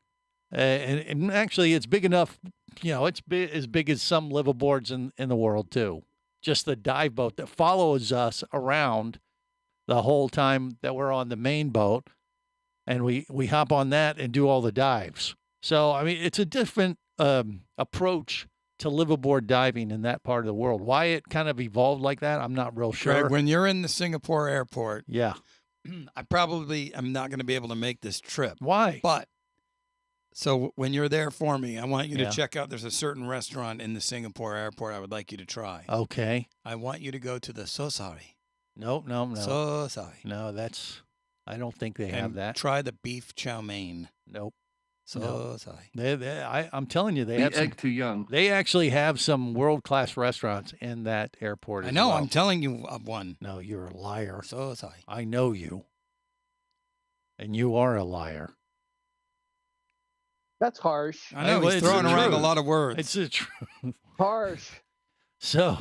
and actually it's big enough. It's as big as some liveaboards in the world too. Just the dive boat that follows us around the whole time that we're on the main boat. And we hop on that and do all the dives. So, I mean, it's a different approach to liveaboard diving in that part of the world. Why it kind of evolved like that, I'm not real sure. Greg, when you're in the Singapore airport, yeah, I probably am not going to be able to make this trip. Why? But, so when you're there for me, I want you Yeah. to check out, there's a certain restaurant in the Singapore airport I would like you to try. Okay. I want you to go to the So Sorry. No. So Sorry. No, I don't think they have And that. try the beef chow mein. Nope. So No. Sorry. I'm telling you, they The have some, egg too young. They actually have some world-class restaurants in that airport I as know, well. I'm telling you of one. No, you're a liar. So Sorry. I know you. And you are a liar. That's harsh. I know, Well, he's it's throwing the around a truth. lot of words. It's the truth. Harsh. So,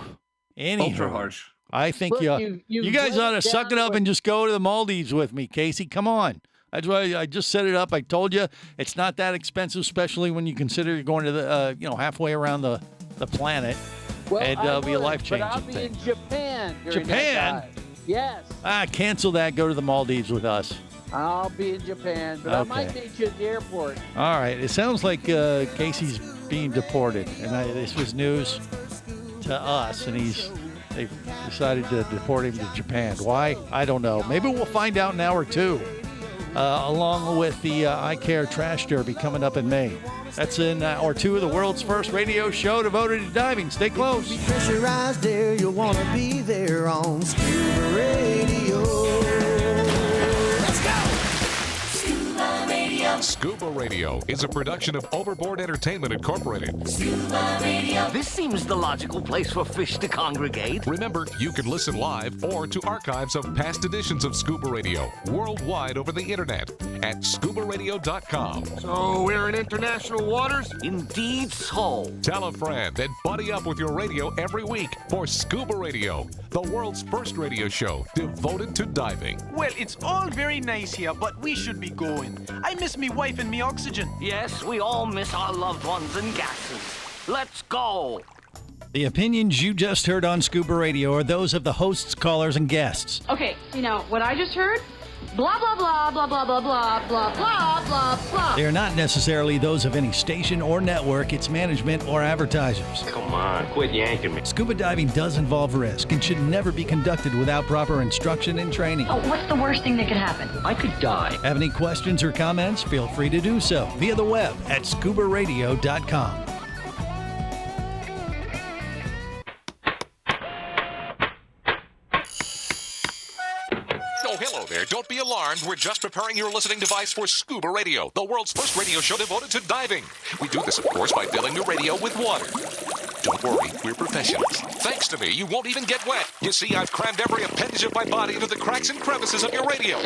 anyhow, Ultra harsh. I think Look, you you guys ought to went suck it down up and just go to the Maldives with me, Casey. Come on. That's why I just set it up. I told you it's not that expensive, especially when you consider you're going to the halfway around the planet, Well, and I it'll be a would, life-changing but I'll be thing. in Japan during Japan? that dive. Yes, Cancel that. Go to the Maldives with us. I'll be in Japan, but I might Okay. meet you at the airport. All right. It sounds like Casey's being deported, and this was news to us, and they've decided to deport him to Japan. Why? I don't know. Maybe we'll find out in hour 2, along with the I Care Trash Derby coming up in May. That's in hour 2 of the world's first radio show devoted to diving. Stay close. Pressurized there, you'll want to be there on Scuba Radio. Let's go! Scuba Radio. Scuba Radio is a production of Overboard Entertainment Incorporated. Scuba Radio. This seems the logical place for fish to congregate. Remember, you can listen live or to archives of past editions of Scuba Radio worldwide over the internet at ScubaRadio.com. So we're in international waters? Indeed so. Tell a friend and buddy up with your radio every week for Scuba Radio, the world's first radio show devoted to diving. Well, it's all very nice here, but we should be going. I miss me wife and me oxygen. Yes, we all miss our loved ones and gases. Let's go. The opinions you just heard on Scuba Radio are those of the hosts, callers, and guests. Okay, what I just heard? Blah, blah, blah, blah, blah, blah, blah, blah, blah, blah, blah. They are not necessarily those of any station or network, its management, or advertisers. Come on, quit yanking me. Scuba diving does involve risk and should never be conducted without proper instruction and training. Oh, what's the worst thing that could happen? I could die. Have any questions or comments? Feel free to do so via the web at ScubaRadio.com. Oh, hello there. Don't be alarmed. We're just preparing your listening device for Scuba Radio, the world's first radio show devoted to diving. We do this, of course, by filling the radio with water. Don't worry, we're professionals. Thanks to me, you won't even get wet. You see, I've crammed every appendage of my body into the cracks and crevices of your radio,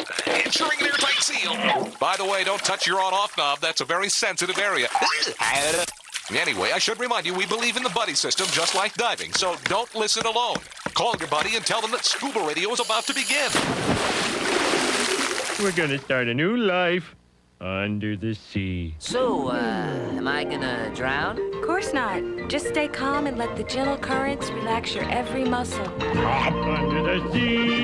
ensuring an airtight seal. By the way, don't touch your on-off knob. That's a very sensitive area. Anyway, I should remind you, we believe in the buddy system just like diving, so don't listen alone. Call your buddy and tell them that Scuba Radio is about to begin. We're gonna start a new life under the sea. So, am I gonna drown? Of course not. Just stay calm and let the gentle currents relax your every muscle. Under the sea,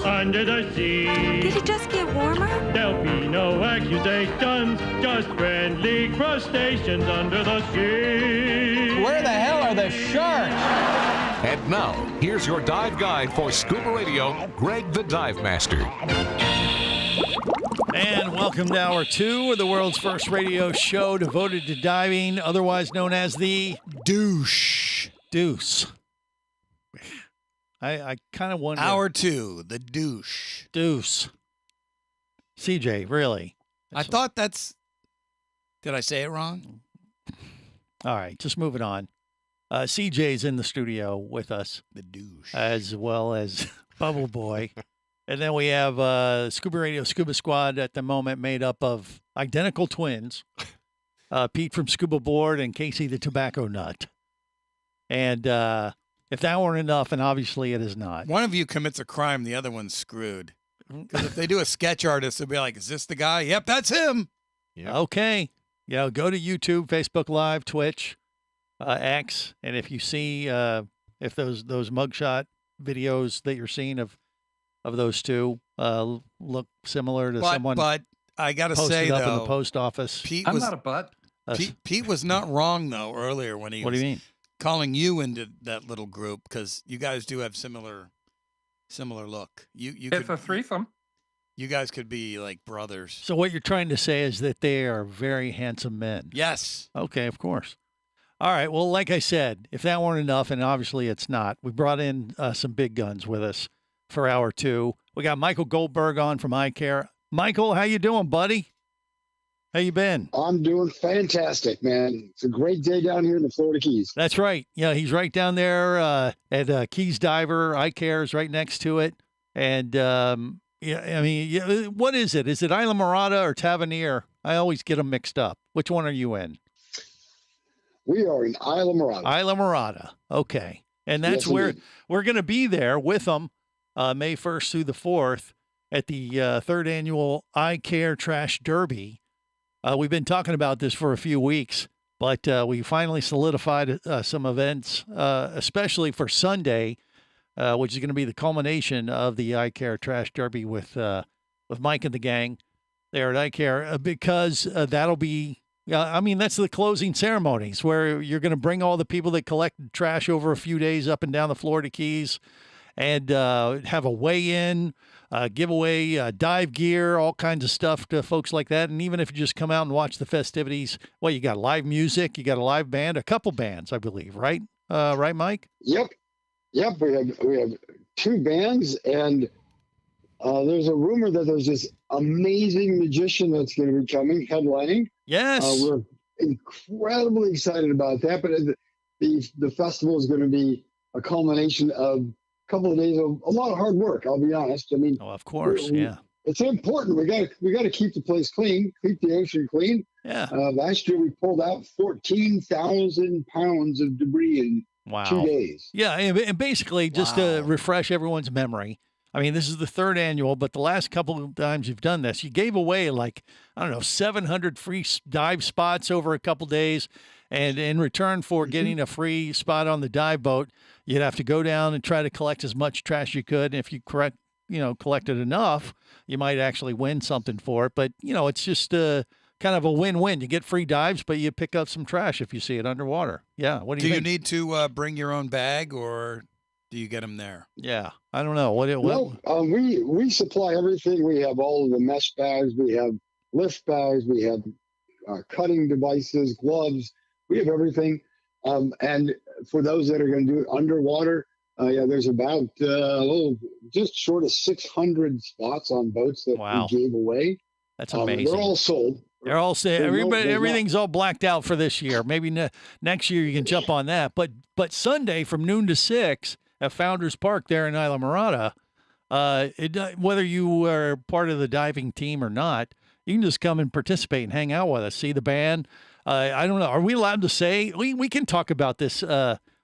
under the sea. Did it just get warmer? There'll be no accusations, just friendly crustaceans under the sea. Where the hell are the sharks? And now, here's your dive guide for Scuba Radio, Greg the Dive Master. And welcome to hour 2 of the world's first radio show devoted to diving, otherwise known as the Deuce. I kind of wonder. Hour 2, the douche. Deuce. CJ, really? I thought that's... Did I say it wrong? All right, just moving on. CJ's in the studio with us. The douche. As well as Bubble Boy. And then we have Scuba Radio Scuba Squad at the moment made up of identical twins, Pete from Scuba Board and Casey the Tobacco Nut. And if that weren't enough, and obviously it is not. One of you commits a crime, the other one's screwed. Because if they do a sketch artist, they'll be like, is this the guy? Yep, that's him. Yep. Okay. Yeah, go to YouTube, Facebook Live, Twitch, X, and if you see if those mugshot videos that you're seeing of those two look similar to someone, but I gotta say up though, in the post office. Pete I'm was not a butt. Pete was not wrong though earlier when he What was do you mean? calling you into that little group because you guys do have similar look. You It's a threesome. You guys could be like brothers. So what you're trying to say is that they are very handsome men. Yes. Okay, of course. All right. Well, like I said, if that weren't enough, and obviously it's not, we brought in some big guns with us for hour 2. We got Michael Goldberg on from iCare. Michael, how you doing, buddy? How you been? I'm doing fantastic, man. It's a great day down here in the Florida Keys. That's right. Yeah, he's right down there at Keys Diver. iCare is right next to it. And, yeah, I mean, what is it? Is it Isla Mirada or Tavernier? I always get them mixed up. Which one are you in? We are in Isla Mirada. Isla Mirada. Okay. And that's Yes, where indeed. we're going to be there with them May 1st through the 4th at the third annual iCare Trash Derby. We've been talking about this for a few weeks, but we finally solidified some events, especially for Sunday, which is going to be the culmination of the iCare Trash Derby with Mike and the gang there at iCare, because that'll be, I mean, that's the closing ceremonies where you're going to bring all the people that collect trash over a few days up and down the Florida Keys and have a weigh-in, give away dive gear, all kinds of stuff to folks like that. And even if you just come out and watch the festivities, well, you got live music, you got a live band, a couple bands, I believe, right? Right, Mike? Yep. We have 2 bands, and there's a rumor that there's this amazing magician that's going to be coming, headlining. Yes. We're incredibly excited about that, but the festival is going to be a culmination of a couple of days of a lot of hard work. I'll be honest. I mean, of course, yeah. It's important. We got to keep the place clean, keep the ocean clean. Yeah. Last year we pulled out 14,000 pounds of debris in 2 days. Yeah, and basically just to refresh everyone's memory, I mean, this is the 3rd annual, but the last couple of times you've done this, you gave away 700 free dive spots over a couple days. And in return for getting a free spot on the dive boat, you'd have to go down and try to collect as much trash as you could. And if you collected enough, you might actually win something for it. But, it's just kind of a win-win. You get free dives, but you pick up some trash if you see it underwater. Yeah. What do you think? Do you need to bring your own bag, or do you get them there? Yeah. I don't know. We supply everything. We have all of the mesh bags. We have lift bags. We have cutting devices, gloves. We have everything. And for those that are going to do it underwater, there's about just short of 600 spots on boats that we gave away. That's amazing. They're all sold. They're all saying everything's all blacked out for this year. Maybe next year you can jump on that. But Sunday from noon to 6 at Founders Park there in Isla Mirada, whether you are part of the diving team or not, you can just come and participate and hang out with us, see the band. I don't know. Are we allowed to say we can talk about this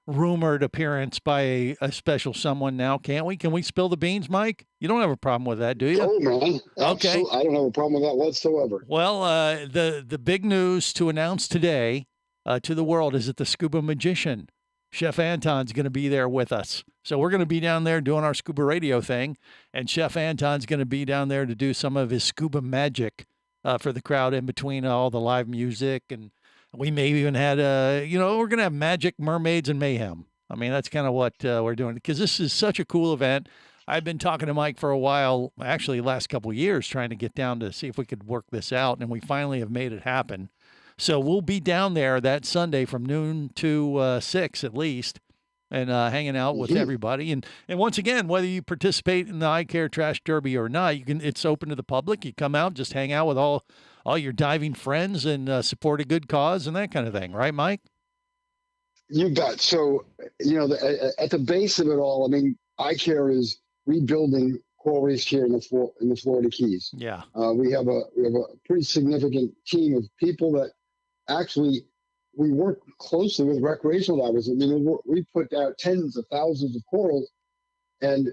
rumored appearance by a special someone now, can't we? Can we spill the beans, Mike? You don't have a problem with that, do you? Oh, man. Okay. I don't have a problem with that whatsoever. Well, the big news to announce today to the world is that the Scuba Magician, Chef Anton's going to be there with us. So we're going to be down there doing our Scuba Radio thing, and Chef Anton's going to be down there to do some of his scuba magic for the crowd in between all the live music. And we may even had, we're going to have magic, mermaids, and mayhem. I mean, that's kind of what we're doing, because this is such a cool event. I've been talking to Mike for a while, actually last couple of years, trying to get down to see if we could work this out, and we finally have made it happen. So we'll be down there that Sunday from noon to 6 at least, and hanging out with everybody. And once again, whether you participate in the iCare Trash Derby or not, it's open to the public. You come out, just hang out with all your diving friends and support a good cause and that kind of thing. Right, Mike? You bet. So, at the base of it all, I mean, iCare is rebuilding coral reefs here in the Florida Keys. Yeah. We have a pretty significant team of people that actually we work closely with recreational divers. I mean, we put out tens of thousands of corals, and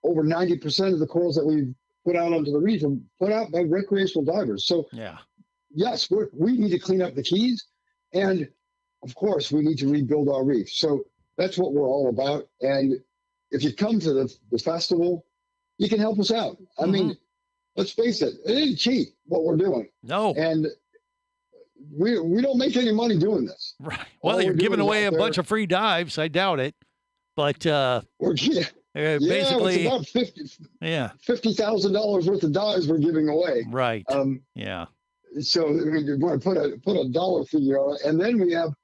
over 90% of the corals that we've put out onto the reef are put out by recreational divers. So yeah, yes, we need to clean up the Keys, and of course we need to rebuild our reef. So that's what we're all about. And if you come to the festival, you can help us out. I mean, let's face it, it ain't cheap what we're doing. No. And we don't make any money doing this. Right. Well, you're giving away a bunch of free dives. I doubt it. But basically, it's about $50,000 worth of dives we're giving away. Right. Yeah. So we want to put a dollar figure on it, and then we have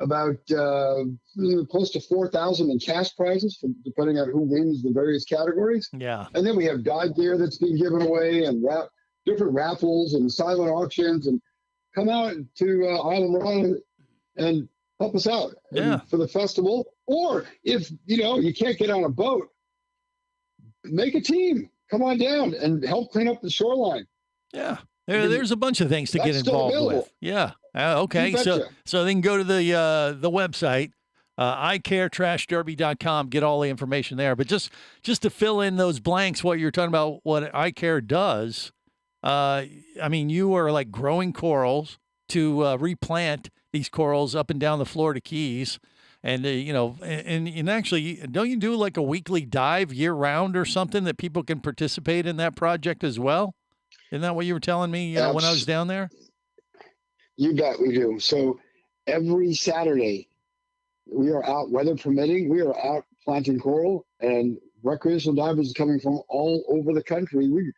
about close to 4,000 in cash prizes, depending on who wins the various categories. Yeah. And then we have dive gear that's being given away, and different raffles and silent auctions, and come out to Isla Morada and help us out for the festival. Or if you can't get on a boat, make a team. Come on down and help clean up the shoreline. Yeah. There's a bunch of things to get involved with. Yeah. Okay. So they can go to the website, iCareTrashDerby.com, get all the information there. But just to fill in those blanks, what you're talking about, what iCare does. I mean, you are like growing corals to replant these corals up and down the Florida Keys. And, and actually, don't you do like a weekly dive year round or something that people can participate in that project as well? Isn't that what you were telling me when I was down there? You bet we do. So every Saturday we are out, weather permitting, we are out planting coral, and recreational divers are coming from all over the country. We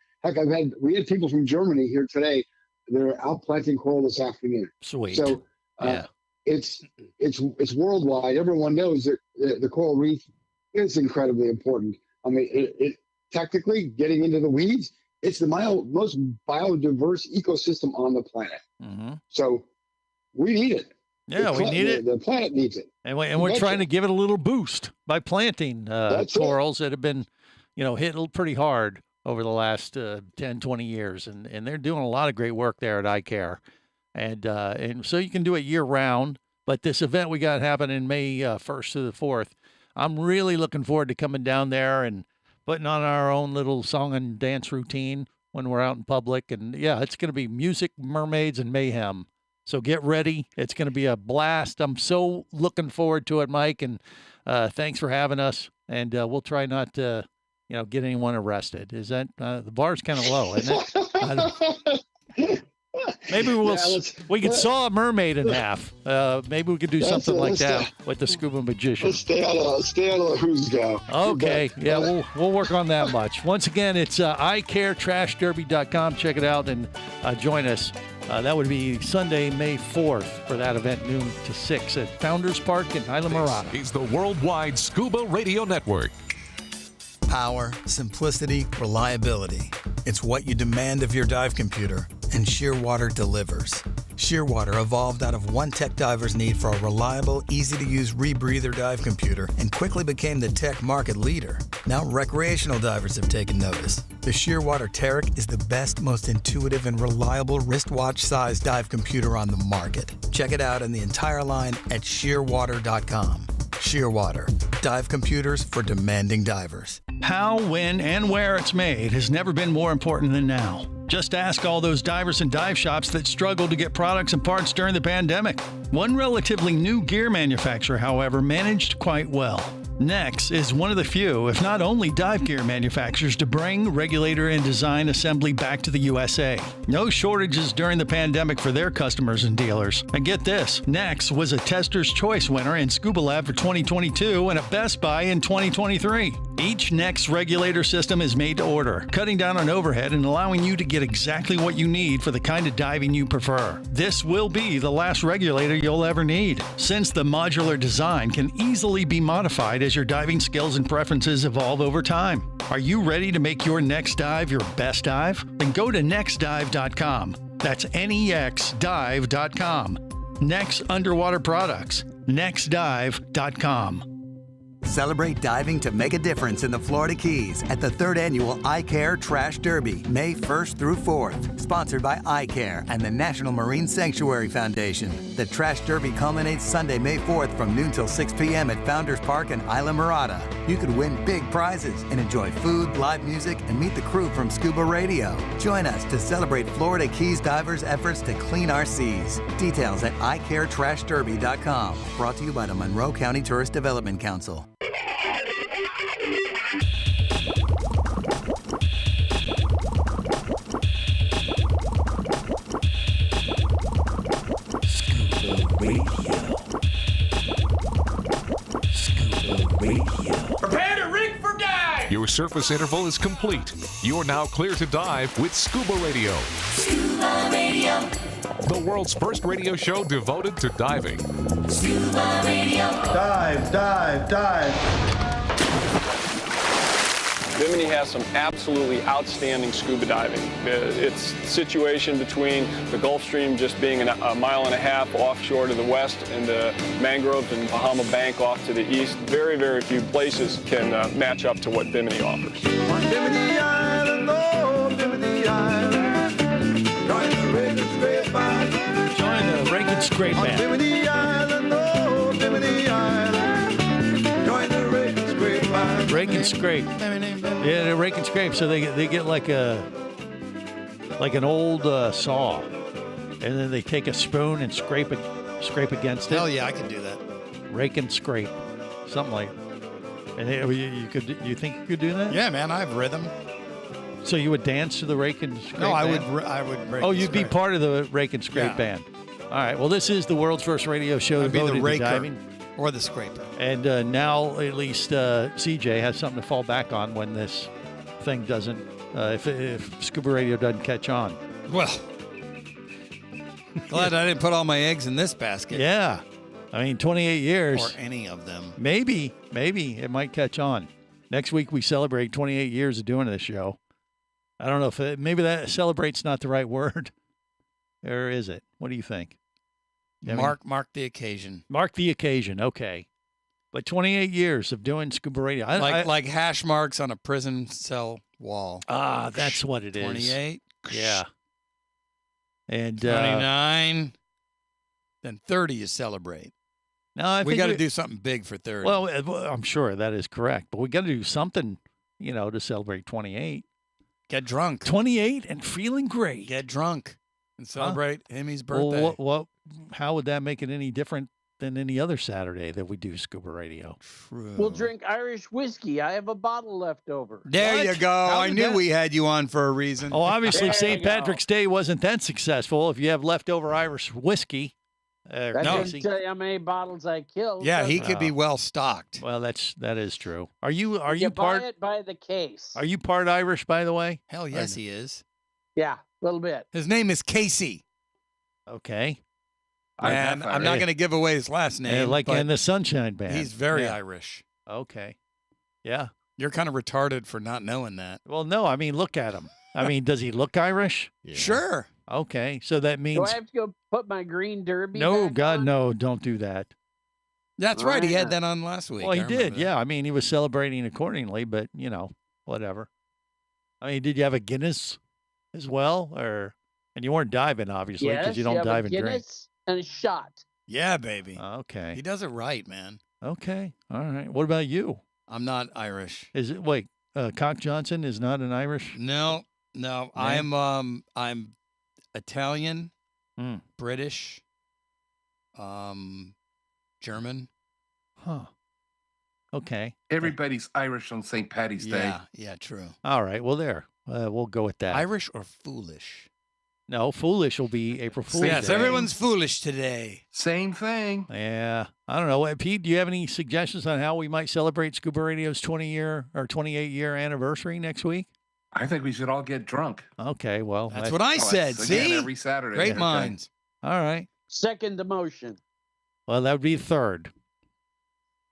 had people from Germany here today. They're out planting coral this afternoon. Sweet. So it's worldwide. Everyone knows that the coral reef is incredibly important. I mean, it technically, getting into the weeds, it's the most biodiverse ecosystem on the planet. Mm-hmm. So we need it. Yeah, we need it. The planet needs it. And we're trying to give it a little boost by planting corals that have been, hit pretty hard over the last 10, 20 years. And they're doing a lot of great work there at iCare. And so you can do it year round. But this event we got happening May 1st to the 4th, I'm really looking forward to coming down there and putting on our own little song and dance routine when we're out in public. And yeah, it's going to be music, mermaids, and mayhem. So get ready. It's going to be a blast. I'm so looking forward to it, Mike. And thanks for having us. And we'll try not to, get anyone arrested. Is that the bar's kind of low, isn't it? Maybe we could saw a mermaid in half. Maybe we could do something like that with the scuba magician. Let's stay out of the who's go. Okay. Yeah, we'll work on that much. Once again, it's iCareTrashDerby.com. Check it out and join us. That would be Sunday, May 4th for that event, noon to 6 at Founders Park in Isla Morada. This is the Worldwide Scuba Radio Network. Power, simplicity, reliability. It's what you demand of your dive computer, and Shearwater delivers. Shearwater evolved out of one tech diver's need for a reliable, easy-to-use rebreather dive computer and quickly became the tech market leader. Now recreational divers have taken notice. The Shearwater Taric is the best, most intuitive, and reliable wristwatch-sized dive computer on the market. Check it out in the entire line at shearwater.com. Shearwater, dive computers for demanding divers. How, when, and where it's made has never been more important than now. Just ask all those divers and dive shops that struggled to get products and parts during the pandemic. One relatively new gear manufacturer, however, managed quite well. Nex is one of the few, if not only, dive gear manufacturers to bring regulator and design assembly back to the USA. No shortages during the pandemic for their customers and dealers. And get this, Nex was a Tester's Choice winner in Scuba Lab for 2022 and a Best Buy in 2023. Each Nex regulator system is made to order, cutting down on overhead and allowing you to get exactly what you need for the kind of diving you prefer. This will be the last regulator you'll ever need, since the modular design can easily be modified as your diving skills and preferences evolve over time. Are you ready to make your next dive your best dive? Then go to nextdive.com. That's nexdive.com. Nex Underwater Products. nextdive.com. Celebrate diving to make a difference in the Florida Keys at the 3rd Annual iCare Trash Derby, May 1st through 4th. Sponsored by iCare and the National Marine Sanctuary Foundation. The Trash Derby culminates Sunday, May 4th from noon till 6 p.m. at Founders Park in Isla Mirada. You could win big prizes and enjoy food, live music, and meet the crew from Scuba Radio. Join us to celebrate Florida Keys divers' efforts to clean our seas. Details at iCareTrashDerby.com. Brought to you by the Monroe County Tourist Development Council. Prepare to rig for dive! Your surface interval is complete. You're now clear to dive with Scuba Radio. Scuba Radio. The world's first radio show devoted to diving. Scuba Radio. Dive, dive, dive. Bimini has some absolutely outstanding scuba diving. It's situation between the Gulf Stream just being a mile and a half offshore to the west and the mangroves and Bahama Bank off to the east. Very, very few places can match up to what Bimini offers. On Bimini Island, oh, Bimini Island. Join the rake and scrape band. Join the rake and scrape On band. Bimini Island, oh, Bimini Island. Join the rake and scrape band. Rake and scrape. Yeah, they rake and scrape. So they get like an old saw, and then they take a spoon and scrape against it. Hell yeah, I could do that. Rake and scrape, something like. And you think you could do that? Yeah, man, I have rhythm. So you would dance to the rake and scrape? No, I band? would. Rake Oh, and you'd be scrape. part of the rake and scrape Yeah. band. All right. Well, this is the world's first radio show I'd be devoted the to raker diving. or the scraper. And now at least CJ has something to fall back on when this thing doesn't, if Scuba Radio doesn't catch on. Well, glad I didn't put all my eggs in this basket. Yeah. I mean, 28 years. Or any of them. Maybe it might catch on. Next week we celebrate 28 years of doing this show. I don't know if maybe that celebrate's not the right word. Or is it? What do you think? I mean, Mark the occasion. Mark the occasion. Okay. But 28 years of doing Scuba Radio. Like hash marks on a prison cell wall. Ah, that's what it is. 28. Yeah. And 29. Then 30 you celebrate. No, I we think got to do something big for 30. Well, I'm sure that is correct, but we got to do something, to celebrate 28. Get drunk. 28 and feeling great. Get drunk and celebrate Emmy's birthday. Well, how would that make it any different than any other Saturday that we do Scuba Radio? True. We'll drink Irish whiskey. I have a bottle left over. There you go. I knew we had you on for a reason. Oh, obviously There St. you go. Patrick's Day wasn't that successful. If you have leftover Irish whiskey, That no. doesn't tell you how many bottles I killed. Yeah, does he it? could be well stocked. Well, that is true. Are you You buy part? it by the case. Are you part Irish, by the way? Hell yes, he is. Yeah, a little bit. His name is Casey. Okay. And I'm not going to give away his last name. Like but in the Sunshine Band. he's very Yeah. Irish. Okay. Yeah. You're kind of retarded for not knowing that. Well, no, I mean, look at him. I mean, does he look Irish? Sure. Okay. So that Do means I have to go put my green derby? no, back God, on? no, don't do that. That's right. He Right. had that on last week. Well, he I remember did. that. Yeah. I mean, he was celebrating accordingly, but whatever. I mean, did you have a Guinness as well, and you weren't diving obviously because Yes, you don't have dive a and drink. Guinness and a shot. Yeah, baby. Okay. He does it right, man. Okay. All right. What about you? I'm not Irish. Is it Cock Johnson is not an Irish? No. I'm Italian, British, German. Huh. Okay. Everybody's Irish on St. Patty's Day. Yeah, true. All right. Well, there. We'll go with that. Irish or foolish? No, foolish will be April Fool's Yes, Day. everyone's foolish today. Same thing. Yeah. I don't know. Pete, do you have any suggestions on how we might celebrate Scuba Radio's 28-year anniversary next week? I think we should all get drunk. Okay, well. That's what I said. Again, See? every Saturday. Great Okay. minds. All right. Second the motion. Well, that would be third.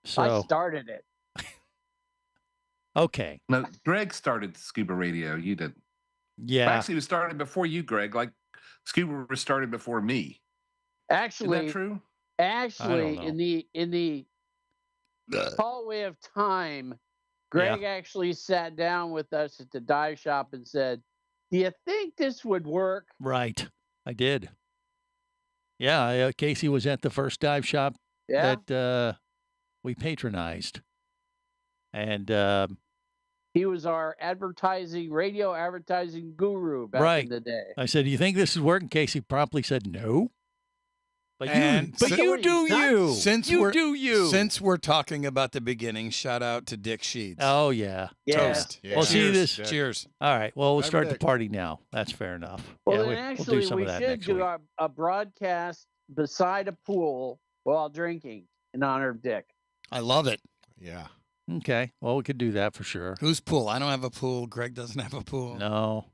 I So, started it. okay. No, Greg started Scuba Radio. You did. Yeah. Actually, it was started before you, Greg. Like Scuba was started before me. Actually, Is that true? Actually, know. in the hallway of time, Greg actually sat down with us at the dive shop and said, "Do you think this would work?" Right. I did. Yeah, Casey was at the first dive shop Yeah. that we patronized. And he was our radio advertising guru back in the day. I said, "Do you think this is working?" Casey promptly said, "No." But And you do you. Since you we're do you. Since we're talking about the beginning, shout out to Dick Sheets. Oh yeah. Toast. Yeah. Well, see this. Cheers. All right. Well, we'll Bye, start the Dick. party now. That's fair enough. Well, yeah, then we'll actually, do some we of that should next do week. a broadcast beside a pool while drinking in honor of Dick. I love it. Yeah. Okay. Well, we could do that for sure. Whose pool? I don't have a pool. Greg doesn't have a pool. No.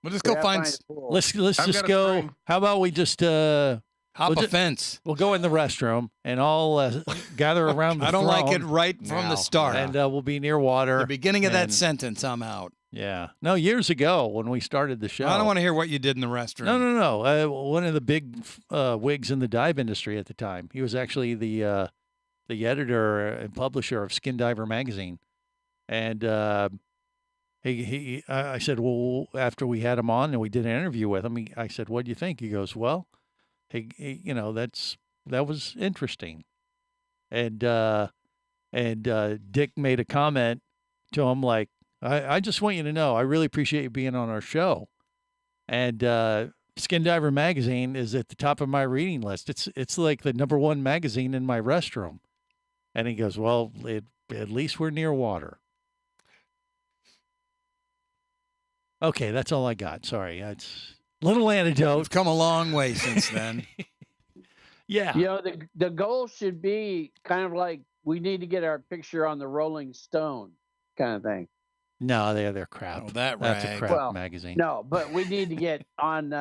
We'll just go find. Let's just go. How about we just Hop we'll a fence. We'll go in the restroom and all gather around the I don't like it throne, right from the start. And we'll be near water. The beginning of that and- sentence, I'm out. Yeah. No, years ago when we started the show. I don't want to hear what you did in the restroom. No. One of the big wigs in the dive industry at the time. He was actually the editor and publisher of Skin Diver magazine, and I said, well, after we had him on and we did an interview with him, I said, "What do you think?" He goes, "Well, that was interesting," and Dick made a comment to him like, I just want you to know, I really appreciate you being on our show. And Skin Diver magazine is at the top of my reading list. It's like the #1 magazine in my restroom. And he goes, "Well, at least we're near water." Okay, that's all I got. Sorry. It's a little anecdote. We've come a long way since then. Yeah. You know, the goal should be kind of like we need to get our picture on the Rolling Stone kind of thing. No, they're crap. Oh, that's a crap magazine. No, but we need to get on,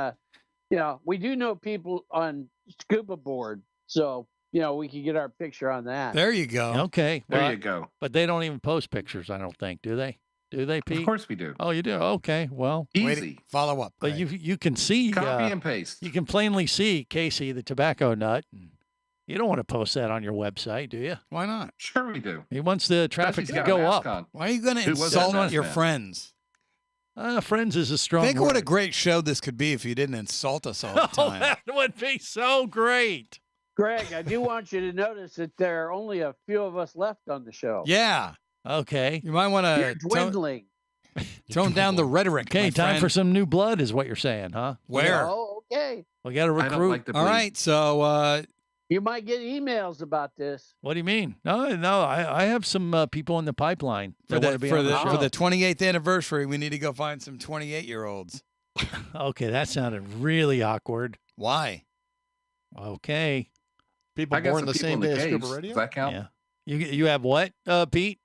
we do know people on Scuba Board, so, we can get our picture on that. There you go. Okay. There you go. But they don't even post pictures, I don't think, do they? Do they, Pete? Of course we do. Oh, you do? Okay, well. Easy. Follow up. But you can see. Copy and paste. You can plainly see Casey, the tobacco nut. You don't want to post that on your website, do you? Why not? Sure we do. He wants the traffic He's to got a go mask up. on. Why are you going to Who was insult that your man? friends? Friends is a strong Think word. what a great show this could be if you didn't insult us all the Oh, time. that would be so great. Greg, I do want you to notice that there are only a few of us left on the show. Yeah. Okay. You might want You're to dwindling. tone down the rhetoric. Okay, my time friend. for some new blood is what you're saying, huh? Where? Oh, okay. We got to I don't recruit. like the All bleed. right. So, You might get emails about this. What do you mean? No, I have some people in the pipeline for that want to the, be for, on the, the for show. the 28th anniversary, we need to go find some 28-year-olds. Okay, that sounded really awkward. Why? Okay. People I got born some the people same in day the as caves. Scuba Radio? Does that count? Yeah. You have what, Pete?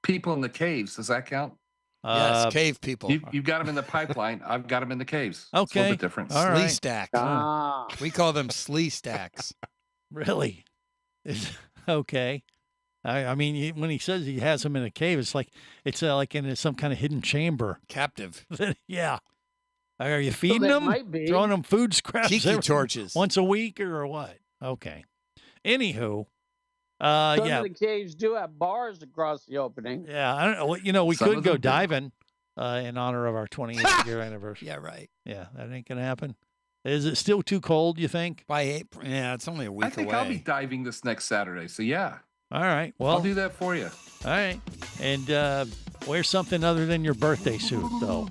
People in the caves. Does that count? Yes, cave people. You've got them in the pipeline. I've got them in the caves. It's a Okay. little bit different. All Slee right. stacks. Ah. We call them slee stacks. Really? Okay. I mean, when he says he has them in a cave, it's like in some kind of hidden chamber. Captive. Yeah. Are you feeding that them? might be. Throwing them food scraps Tiki torches. once a week or what? Okay. Anywho, Some yeah, of the caves do have bars across the opening. yeah. I don't know. You know, we Some could of go them do. diving in honor of our 28th year anniversary. Yeah, right. Yeah, that ain't gonna happen. Is it still too cold? You think? By April. Yeah, it's only a week I think away. I'll be diving this next Saturday. So yeah, All right. I'll Well, do that for you. all right. And wear something other than your birthday suit, though.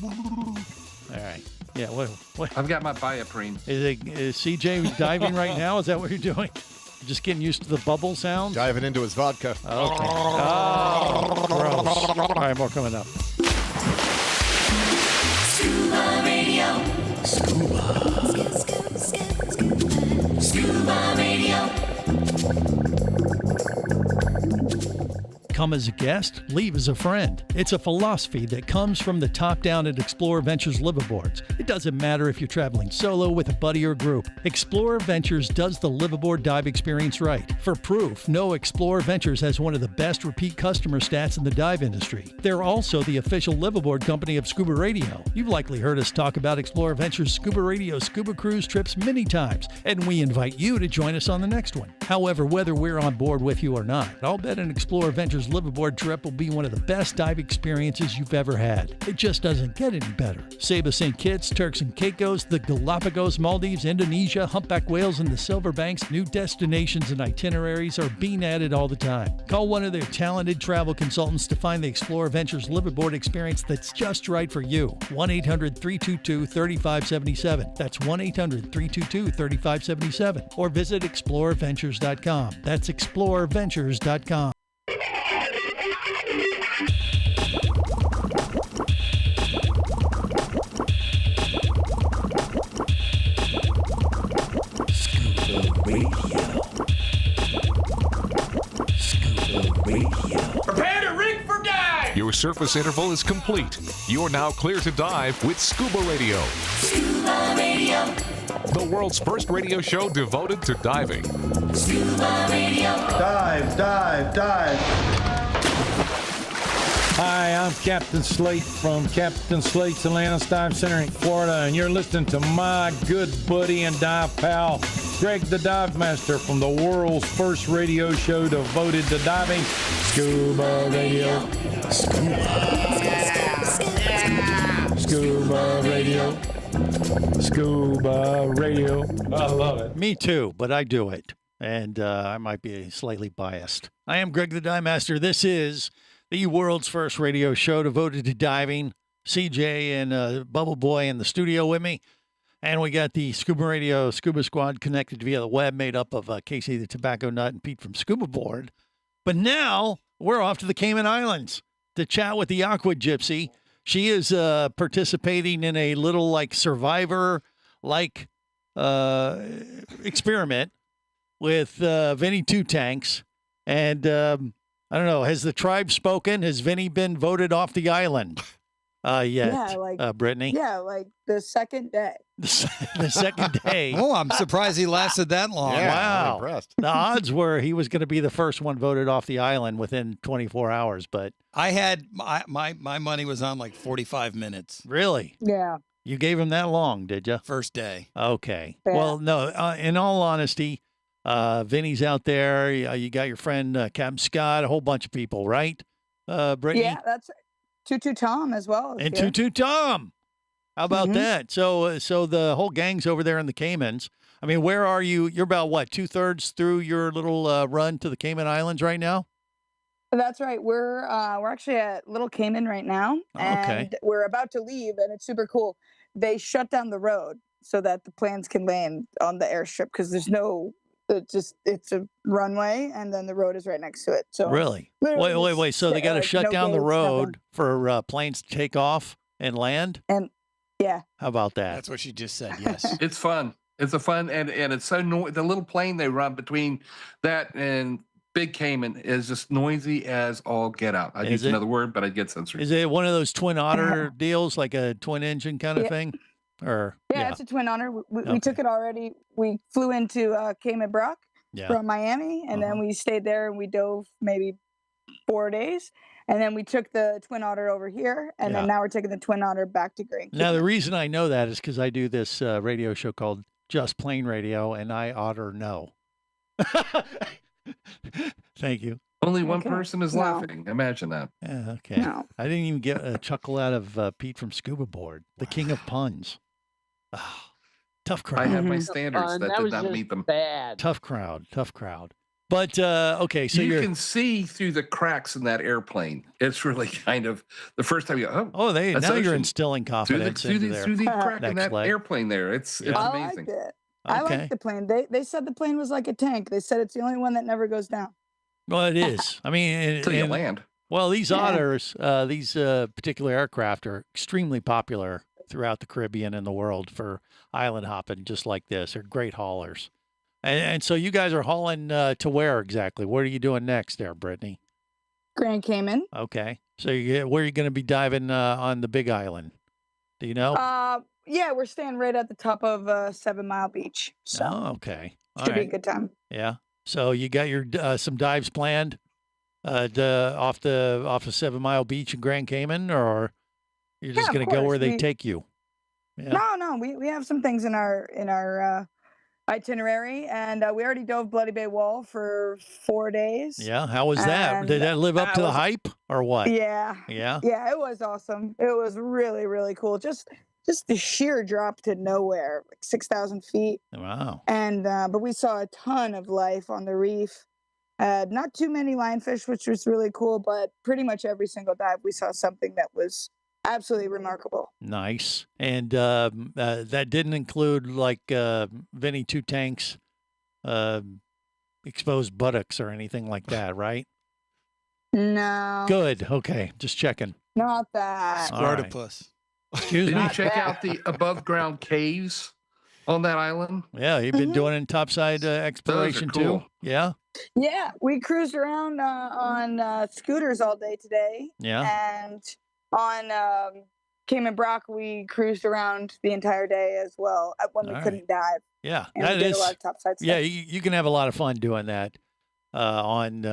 All right. Yeah. What I've got my bioprene. is CJ diving right now? Is that what you're doing? Just getting used to the bubble sound? Diving into his vodka. Okay. Oh, gross. All right, more coming up. Scuba Radio. Scuba Radio. Come as a guest, leave as a friend. It's a philosophy that comes from the top down at Explorer Ventures liveaboards. It doesn't matter if you're traveling solo, with a buddy, or group. Explorer Ventures does the liveaboard dive experience right. For proof, know Explorer Ventures has one of the best repeat customer stats in the dive industry. They're also the official liveaboard company of Scuba Radio. You've likely heard us talk about Explorer Ventures Scuba Radio scuba cruise trips many times, and we invite you to join us on the next one. However, whether we're on board with you or not, I'll bet an Explorer Ventures liveaboard trip will be one of the best dive experiences you've ever had. It just doesn't get any better. Saba St. Kitts, Turks and Caicos, the Galapagos, Maldives, Indonesia, humpback whales, and the Silver Banks, new destinations and itineraries are being added all the time. Call one of their talented travel consultants to find the Explorer Ventures liveaboard experience that's just right for you. 1-800-322-3577. That's 1-800-322-3577. Or visit explorerventures.com. That's explorerventures.com. Prepare to rig for dive! Your surface interval is complete. You're now clear to dive with Scuba Radio. Scuba Radio. The world's first radio show devoted to diving. Scuba Radio. Dive, dive, dive. Hi, I'm Captain Slate from Captain Slate's Atlantis Dive Center in Florida, and you're listening to my good buddy and dive pal, Greg the Dive Master, from the world's first radio show devoted to diving, Scuba Radio. Scuba Radio. Scuba Radio. I love it. Me too, but I do it. And I might be slightly biased. I am Greg the Dive Master. This is the world's first radio show devoted to diving. CJ and Bubble Boy in the studio with me. And we got the Scuba Radio Scuba Squad connected via the web, made up of Casey the Tobacco Nut and Pete from Scuba Board. But now we're off to the Cayman Islands to chat with the Aqua Gypsy. She is participating in a little like survivor-like experiment with Vinny Two Tanks. And I don't know, has the tribe spoken? Has Vinny been voted off the island yet? Yeah, like Brittany? Yeah, like the second day. The second day. Oh, I'm surprised he lasted that long. Yeah, wow. I'm impressed. The odds were he was going to be the first one voted off the island within 24 hours, but I had my money was on like 45 minutes. Really? Yeah. You gave him that long, did you? First day. Okay. Yeah. Well, no, in all honesty, Vinny's out there. You got your friend Captain Scott, a whole bunch of people, right? Brittany? Yeah, that's Tutu Tom as well. And Tutu Tom. How about that? So the whole gang's over there in the Caymans. I mean, where are you? You're about what, 2/3 through your little run to the Cayman Islands right now? That's right. We're actually at Little Cayman right now, and we're about to leave, and it's super cool. They shut down the road so that the planes can land on the airstrip because there's no. It's a runway, and then the road is right next to it. So really, wait. So they got to shut down the road for planes to take off and land. And yeah, how about that? That's what she just said. Yes, it's fun. It's a fun and it's so the little plane they run between that and Big Cayman is just noisy as all get out. I use another word, but I get censored. Is it one of those twin otter deals, like a twin engine kind of thing? Or yeah, it's a twin otter. We took it already. We flew into Cayman Brock from Miami, and then we stayed there and we dove maybe 4 days, and then we took the twin otter over here, and then now we're taking the twin otter back to Grand Cayman. Now the reason I know that is because I do this radio show called Just Plain Radio, and I otter know. Thank you. Only one person is laughing. Imagine that. Yeah, okay. No. I didn't even get a chuckle out of Pete from Scuba Board, the king of puns. Oh, tough crowd. I have my standards that did not meet them. Bad. Tough crowd. But okay, so you can see through the cracks in that airplane. It's really kind of the first time you go, now you're instilling confidence through the crack in that airplane there. It's amazing. I liked it. I like the plane. They said the plane was like a tank. They said it's the only one that never goes down. Well, it is. I mean, until you land. Well, these otters, these particular aircraft are extremely popular throughout the Caribbean and the world for island hopping, just like this. They're great haulers. And so you guys are hauling to where exactly? What are you doing next there, Brittany? Grand Cayman. Okay. So where are you going to be diving on the Big Island? Do you know? Yeah, we're staying right at the top of 7 Mile Beach. So okay. All should be a right. good time. Yeah. So you got your some dives planned off of 7 Mile Beach in Grand Cayman, or you're just going to go where they take you? Yeah. No, we have some things in our itinerary, and we already dove Bloody Bay Wall for 4 days. Yeah. How was that? And Did that live up to the hype, or what? Yeah. Yeah. Yeah, it was awesome. It was really, really cool. Just the sheer drop to nowhere, like 6,000 feet. Wow. And but we saw a ton of life on the reef. Not too many lionfish, which was really cool, but pretty much every single dive we saw something that was absolutely remarkable. Nice. And that didn't include like Vinny Two Tanks exposed buttocks or anything like that, right? No. Good. Okay. Just checking. Not that. Squirtopus. Excuse Did me? you check out the above ground caves on that island? Yeah, you've been doing it in topside exploration cool. too. Yeah. Yeah, we cruised around on scooters all day today. Yeah. And on Cayman Brac, we cruised around the entire day as well when we All couldn't dive. Yeah, And that we did is. a lot of topside stuff. Yeah, you can have a lot of fun doing that on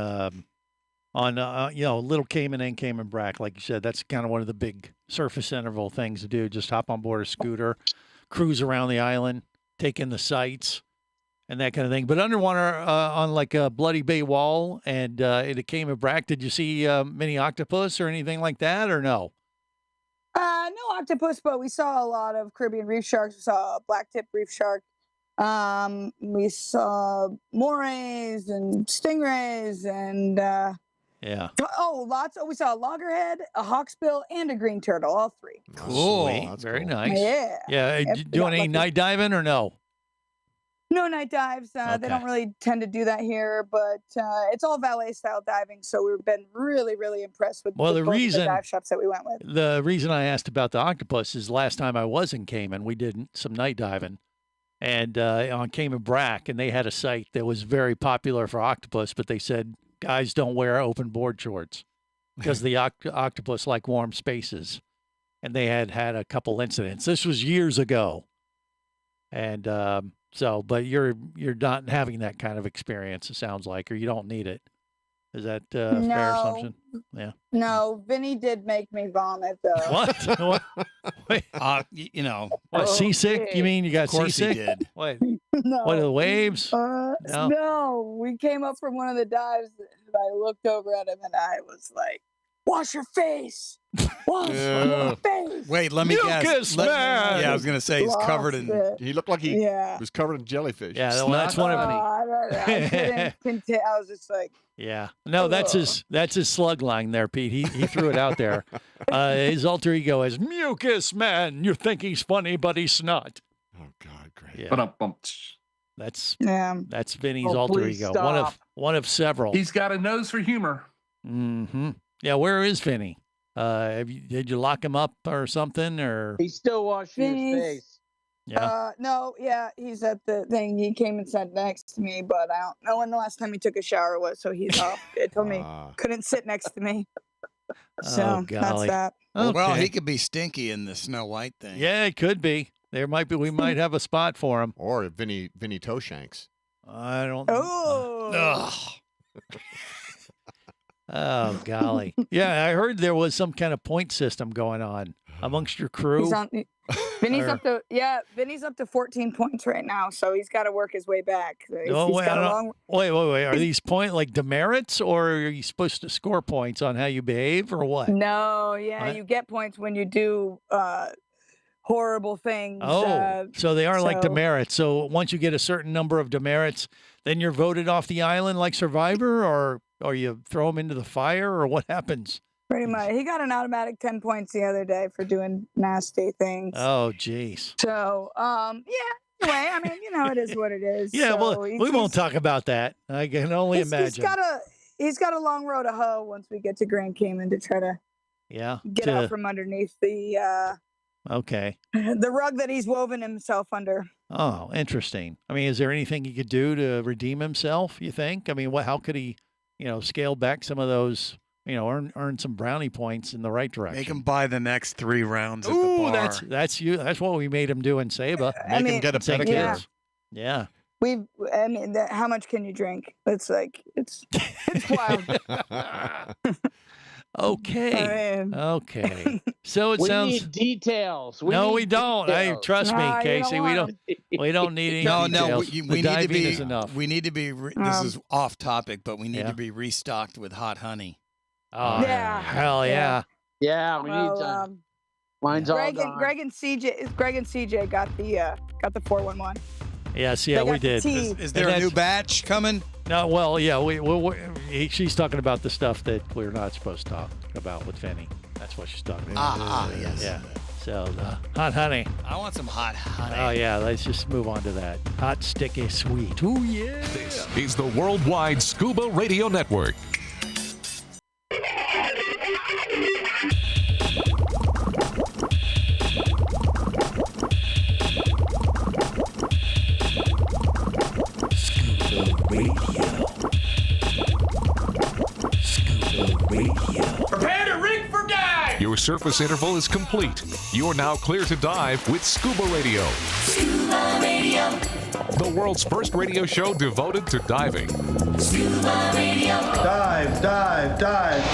Little Cayman and Cayman Brac, like you said. That's kind of one of the big surface interval things to do. Just hop on board a scooter, cruise around the island, take in the sights, and that kind of thing. But underwater on like a Bloody Bay Wall and in the Cayman Brac, did you see many octopus or anything like that, or no? No octopus, but we saw a lot of Caribbean reef sharks. We saw a black-tip reef shark. We saw morays and stingrays and Yeah. lots. We saw a loggerhead, a hawksbill, and a green turtle. All three. Cool. That's Very cool. nice. Yeah. Yeah. Yep, You we doing got any lucky. night diving or no? No night dives. They Okay. don't really tend to do that here, but it's all valet style diving. So we've been really, really impressed with, Well, with the both of reason- the dive shops that we went with. The reason I asked about the octopus is last time I was in Cayman, we did some night diving and on Cayman Brac, and they had a site that was very popular for octopus, but they said guys don't wear open board shorts because the octopus like warm spaces, and they had a couple incidents. This was years ago, and but you're not having that kind of experience. It sounds like, or you don't need it. Is that a fair No. assumption? Yeah. No, Vinny did make me vomit though. What? What? Wait. You know. What, seasick? You mean you got Of course he seasick? did. What? No. What are the waves? No. No, we came up from one of the dives and I looked over at him and I was like, "Wash your face, wash your face." Wait, let me guess. Mucus, Let- man. Yeah, I was gonna say he's covered in. Lost He looked like he Yeah. was covered in jellyfish. Yeah, well, that's one of I couldn't contain. I was just like, Yeah. No, that's his slug line there, Pete. He threw it out there. His alter ego is mucus man. You think he's funny, but he's not. Oh God, great. Yeah. That's Vinny's Oh, alter please ego. stop. One of several. He's got a nose for humor. Mm-hmm. Yeah, where is Vinny? Did you lock him up or something, or He's still washing his Vinny's- face. yeah? no, yeah, he's at the thing. He came and sat next to me, but I don't know when the last time he took a shower was. So he's off. It told me couldn't sit next to me. So Oh, that's golly. that. Well, Okay. he could be stinky in the Snow White thing. Yeah, it could be. We might have a spot for him. Or Vinny Toeshanks. I don't. Oh. Oh, golly. Yeah, I heard there was some kind of point system going on amongst your crew. Vinny's Or- Vinny's up to 14 points right now, so he's got to work his way back. So he's Oh, wait, got I a don't- long. wait. Are these like demerits, or are you supposed to score points on how you behave, or what? No, yeah, What? you get points when you do horrible things. Oh, so they are like so- demerits. So once you get a certain number of demerits, then you're voted off the island like Survivor, or you throw them into the fire, or what happens? Pretty much. He got an automatic 10 points the other day for doing nasty things. Oh, geez. So, yeah. Anyway, I mean, it is what it is. Yeah, so well, we won't talk about that. I can only imagine. He's got a long road to hoe once we get to Grand Cayman to try to Yeah. get out from underneath the Okay. the rug that he's woven himself under. Oh, interesting. I mean, is there anything he could do to redeem himself, you think? I mean, how could he, scale back some of those, earn some brownie points in the right direction. Make him buy the next 3 rounds at the Ooh, bar. that's you. That's what we made him do in Saba. Make him get a pedicure. Yeah. How much can you drink? It's like it's wild. Okay. Okay. So it we sounds. need details. No, we don't. Details. Trust me, No, you Casey. don't We want don't. We don't need any No, details. we The need to diving be. is enough. We need to be. This is off topic, but we need Yeah. to be restocked with hot honey. Oh, Yeah. hell yeah. Yeah, we need to. Mine's all gone. Greg and CJ got the 411. Yes, They yeah, we got the did. tea. Is there a new batch coming? No, well, yeah, she's talking about the stuff that we're not supposed to talk about with Vinny. That's what she's talking about. Yes. Yeah. So, hot honey. I want some hot honey. Oh, yeah, let's just move on to that. Hot, sticky, sweet. Ooh, yeah. This is the Worldwide Scuba Radio Network. Prepare to rig for dive! Your surface interval is complete. You're now clear to dive with Scuba Radio. Scuba Radio. The world's first radio show devoted to diving. Scuba Radio. Dive, dive, dive.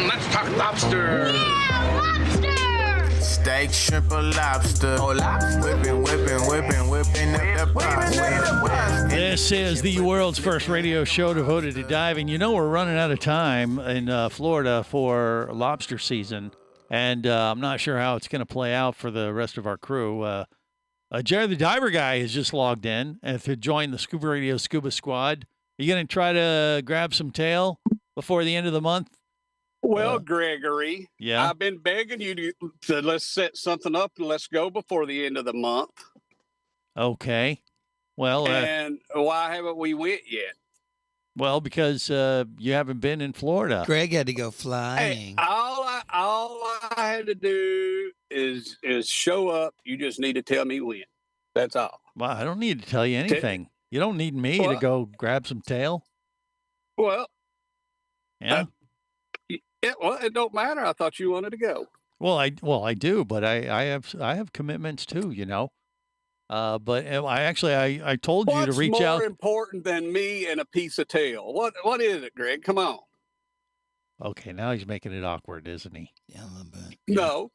Let's talk lobster. Yeah, lobster! Steak, shrimp, or lobster. Oh, lobster. Whipping up the box. This is the world's first radio show devoted to diving. You know, we're running out of time in Florida for lobster season, and I'm not sure how it's going to play out for the rest of our crew. Jerry the Diver Guy has just logged in and to join the Scuba Radio Scuba Squad. Are you going to try to grab some tail before the end of the month? Well, Gregory, yeah, I've been begging you to let's set something up and let's go before the end of the month. Okay. Well, and why haven't we went yet? Well, because you haven't been in Florida. Greg had to go flying. Hey, all I had to do is show up. You just need to tell me when. That's all. Well, I don't need to tell you anything. You don't need me to go grab some tail. Well, yeah. Well, it don't matter. I thought you wanted to go. Well, I do, but I have commitments too, you know. But I told you to reach out. What's more important than me and a piece of tail? What is it, Greg? Come on. Okay, now he's making it awkward, isn't he? Yeah, a little bit. No.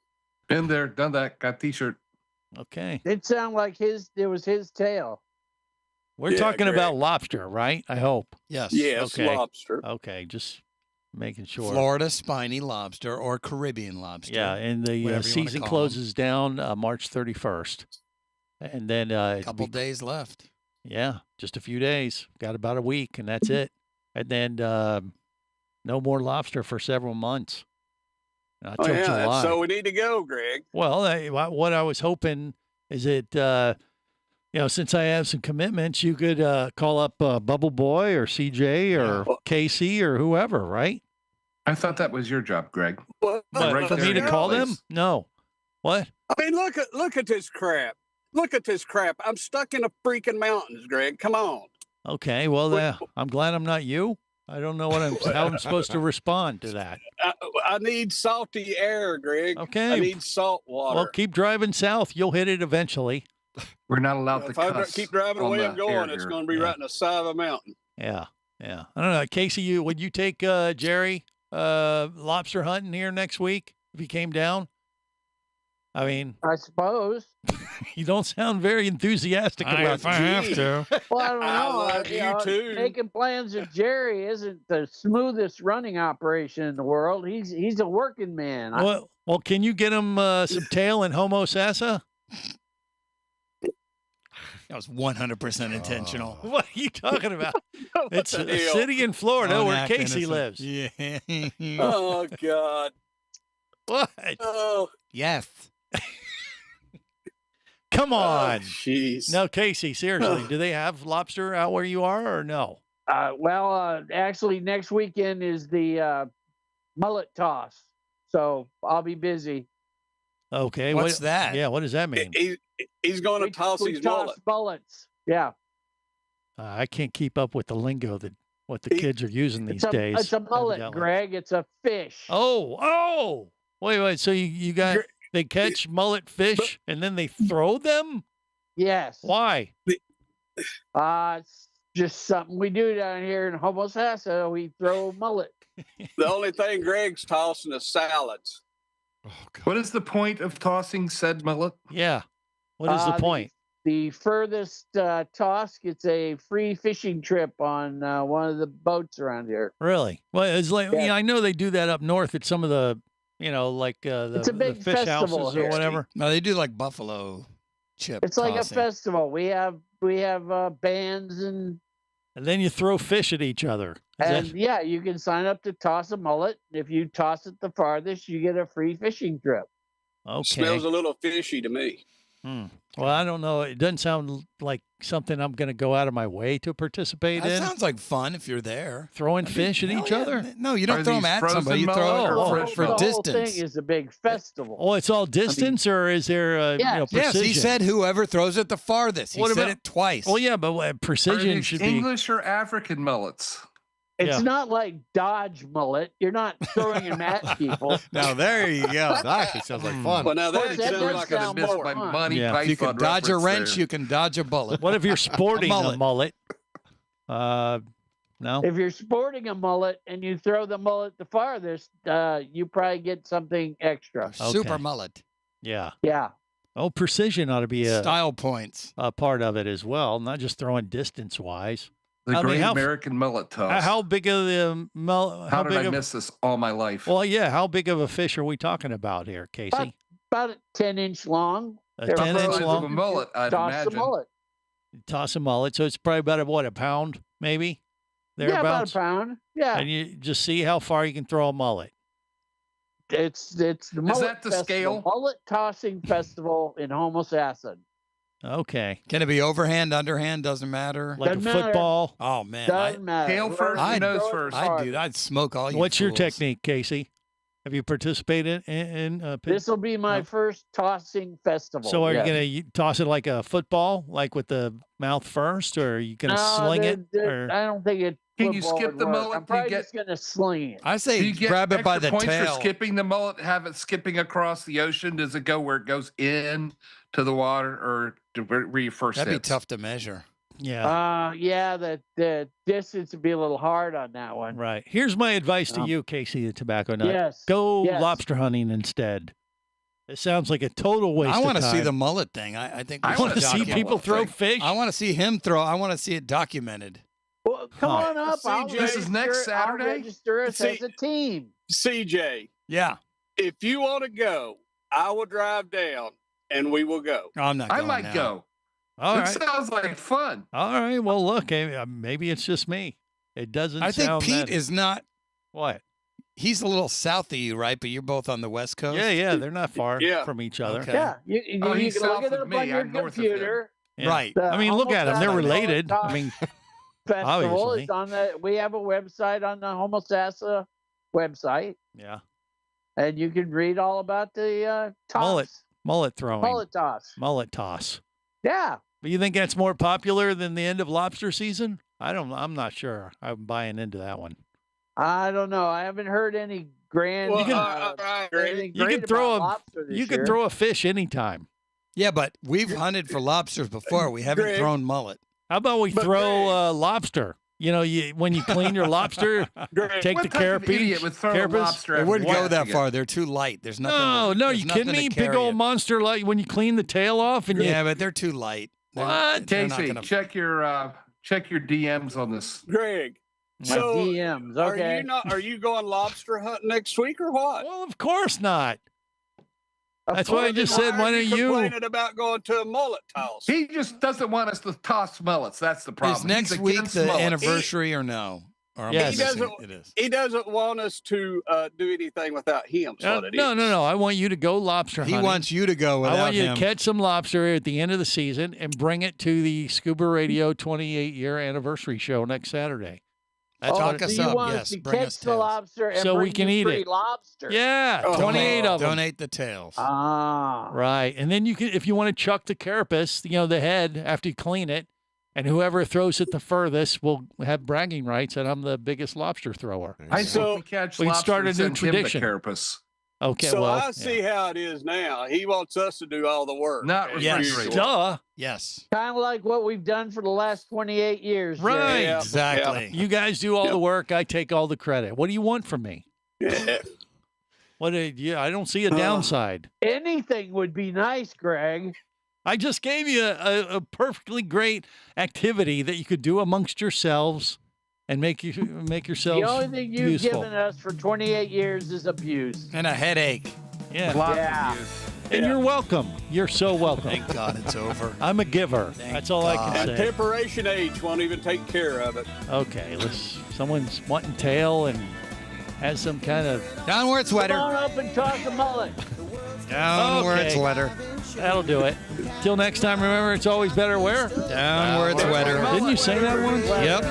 Been there, done that, got T-shirt. Okay. It sounded like it was his tail. We're talking about lobster, right? I hope. Yes. Yes, okay. lobster. Okay, just making sure. Florida spiny lobster or Caribbean lobster. Yeah, and the season closes down March 31st. And then a couple days left. Yeah, just a few days. Got about a week, and that's it. And then no more lobster for several months. Not till July. So we need to go, Greg. Well, what I was hoping is that, since I have some commitments, you could call up Bubble Boy or CJ or Casey or whoever, right? I thought that was your job, Greg. What, for me to call them? No. What? I mean, look at this crap. Look at this crap. I'm stuck in the freaking mountains, Greg. Come on. Okay. Well, I'm glad I'm not you. I don't know how I'm supposed to respond to that. I need salty air, Greg. Okay. I need salt water. Well, keep driving south. You'll hit it eventually. We're not allowed to If I cuss keep driving the on way the I'm going, air it's here. going to be right in the side of a mountain. Yeah. Yeah. I don't know. Casey, would you take Jerry lobster hunting here next week if he came down? I mean, I suppose. You don't sound very enthusiastic about if I have to. Well, I don't know. I love you too. Making plans with Jerry isn't the smoothest running operation in the world. He's a working man. Well, can you get him some tail and Homo Sassa? That was 100% intentional. What are you talking about? It's the a deal? city in Florida Don't where act Casey innocent. lives. Yeah. Oh, God. What? Oh, Yes. Come on. jeez. No, Casey, seriously, do they have lobster out where you are or no? Actually, next weekend is the mullet toss, so I'll be busy. Okay. What's that? Yeah, what does that mean? He's going to toss we his toss mullet. mullets. Yeah. I can't keep up with the lingo that what the kids are using these days. It's a mullet, evidently. Greg. It's a fish. Oh. Wait. So you got they catch mullet fish and then they throw them? Yes. Why? It's just something we do down here in Homosassa. We throw mullet. The only thing Greg's tossing is salads. What is the point of tossing said mullet? Yeah. What is the point? The furthest toss gets a free fishing trip on one of the boats around here. Really? Well, it's like Yeah. I know they do that up north at some of the, like It's a the big fish festival houses here. or whatever. No, they do like buffalo chip. It's like tossing. a festival. We have bands and then you throw fish at each other. yeah, you can sign up to toss a mullet. If you toss it the farthest, you get a free fishing trip. Okay. Smells a little fishy to me. Well, I don't know. It doesn't sound like something I'm going to go out of my way to participate That in. sounds like fun if you're there. Throwing fish at each other? No, you don't Are throw them these at frozen somebody. You throw mullet it or for fresh The mullet? whole distance. thing is a big festival. Oh, it's all distance, or is there Yes. Yes, precision? he said whoever throws it the farthest. He What said about- it twice. Well, yeah, but Are precision these should be. English or African mullets? It's Yeah. not like Dodge mullet. You're not throwing them at people. Now there you go. That actually sounds like fun. Well, now that That sounds does like sound a more sport. My fun. Monty Yeah. If you Python can dodge a reference wrench, there. you can dodge a bullet. What if you're sporting a mullet. mullet? No. If you're sporting a mullet and you throw the mullet the farthest, you probably get something extra. Super Okay. mullet. Yeah. Yeah. Oh, precision ought to be Style points. a part of it as well, not just throwing distance wise. The I mean, Great how- American Mullet Toss. How big of the mullet? How How did big I of? miss this all my life? Well, yeah. How big of a fish are we talking about here, Casey? About a 10-inch long. A They're 10-inch frozen. Size of long? a mullet, I'd Toss imagine. the mullet. Toss a mullet, so it's probably about a pound, maybe. Yeah, about Thereabouts. a pound. Yeah. And you just see how far you can throw a mullet. It's the mullet that the festival, scale? mullet tossing festival in Homosassa. Okay. Can it be overhand, underhand? Doesn't matter. Like Doesn't a matter. football. Oh man, Doesn't matter. tail Whoever first, can nose throw it first. I'd smoke all you. What's your fools. technique, Casey? Have you participated in pin- This will be my first tossing festival. So are yes. you going to toss it like a football, like with the mouth first, or are you going to No, sling it? I don't think it. Can you football skip would the work. mullet? I'm Do you probably get- just gonna sling it. I Do say you get grab it by extra the points tail. for skipping the mullet? Have it skipping across the ocean? Does it go where it goes in to the water, or where you first That'd be hits? tough to measure. Yeah. Yeah, the distance would be a little hard on that one. Right. Here's my advice to you, Casey the Tobacco Nut. Yes. Go Yes. lobster hunting instead. It sounds like a total waste I of want to see time. the mullet thing. I think we I should want to see document people it. throw fish. I want to see him throw. I want to see it documented. Well, come on up. I'll This is next register- I'll Saturday? register us See- as a team. CJ, Yeah. if you want to go, I will drive down and we will go. I'm not. I going might now. go. All It right. sounds like fun. All right. Well, look, maybe it's just me. It doesn't I think sound Pete that... is not. What? He's a little south of you, right? But you're both on the west coast. Yeah, they're not far Yeah. from each other. Okay. Yeah, you Oh, you he's can look south it of up me. on your I'm north of him. computer. Yeah. Right. The I mean, look at them. They're Homosassa related. I Mullet mean, Festival obviously. is on the. We have a website on the Homosassa website, yeah. and you can read all about the toss. Mullet throwing. Mullet toss. Mullet toss. Yeah. But you think that's more popular than the end of lobster season? I'm not sure. I'm buying into that one. I don't know. I haven't heard any grand. Well, You can- anything You great can throw about a lobster this you can year. throw a fish anytime. Yeah, but we've hunted for lobsters before. We haven't Greg. thrown mullet. How about we But throw lobster? You know, when you clean your lobster, Greg, take What the type of carapace. idiot would throw a carapace. lobster It after wouldn't go watching that it? far. They're too light. There's nothing. No, there's you nothing kidding to me? Big carry old it. monster like when you clean the tail off and Yeah, but they're too light. What? They're not Casey, gonna- check your DMs on this. Greg. My So DMs. are Okay. you not? Are you going lobster hunting next week or what? well, of course not. Of That's why I course just not. said, why don't you? complaining about going to a mullet toss? He just doesn't want us to toss mullets. That's the problem. Is next He's week against the mullets. anniversary or no? Or am I Yes. missing He it? It is. He doesn't want us to do anything without him. Is what it No, is. no. I want you to go lobster He hunting. wants you to go without I want you him. to catch some lobster at the end of the season and bring it to the Scuba Radio 28-year anniversary show next Saturday. That's Oh, what so us you up, want yes, us to bring catch us the tails. lobster and So we bring can you eat free it. lobster. Yeah, Oh. 28 of them. Donate the tails. Ah. Right. And then you can, if you want to chuck the carapace, the head after you clean it, And whoever throws it the furthest will have bragging rights, and I'm the biggest lobster thrower. I think we catch we can lobster start a and new send him to tradition. Carapace. Okay, So well, I see how it is now. He wants us to do all the work. Not as yes, usual. duh. Yes. Kind of like what we've done for the last 28 years. Right. Yeah, Exactly. You guys do all the work. I take all the credit. What do you want from me? Yeah. I don't see a downside. Anything would be nice, Greg. I just gave you a perfectly great activity that you could do amongst yourselves and make yourselves The only thing you've useful. given us for 28 years is abuse. And a headache. Yeah. Yeah. And you're welcome. You're so welcome. Thank God it's over. I'm a giver. Thank That's all I God. can And say. Temperation H won't even take care of it. Okay, someone's wanting tail and has some kind of Downward sweater. Come on up and toss a mullet. Downward Okay. sweater. That'll do it. Till next time, remember, it's always better where? Downward sweater. Didn't you say that once? Yep.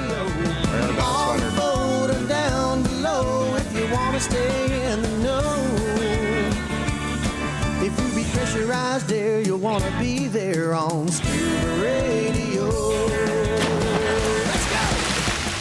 On the boat and down below if you want to stay in the know. If you be pressurized there, you'll want to be there on Scuba Radio.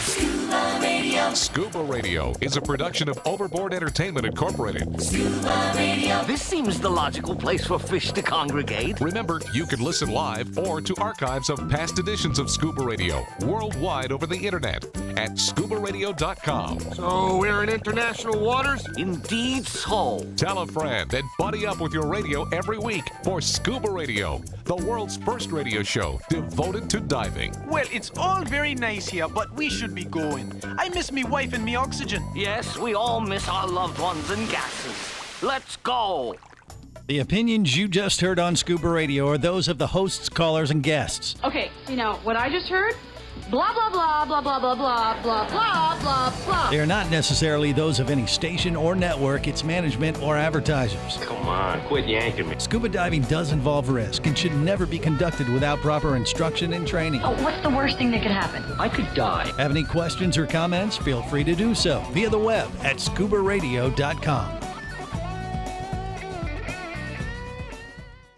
Scuba Radio. Scuba Radio is a production of Overboard Entertainment Incorporated. Scuba Radio. This seems the logical place for fish to congregate. Remember, you can listen live or to archives of past editions of Scuba Radio worldwide over the internet at ScubaRadio.com. So we're in international waters? Indeed so. Tell a friend and buddy up with your radio every week for Scuba Radio, the world's first radio show devoted to diving. Well, it's all very nice here, but we should be going. I miss me wife and me oxygen. Yes, we all miss our loved ones and gases. Let's go. The opinions you just heard on Scuba Radio are those of the hosts, callers, and guests. Okay, so now what I just heard? Blah, blah, blah, blah, blah, blah, blah, blah, blah, blah, blah. They are not necessarily those of any station or network, its management, or advertisers. Come on, quit yanking me. Scuba diving does involve risk and should never be conducted without proper instruction and training. Oh, what's the worst thing that could happen? I could die. Have any questions or comments? Feel free to do so via the web at ScubaRadio.com.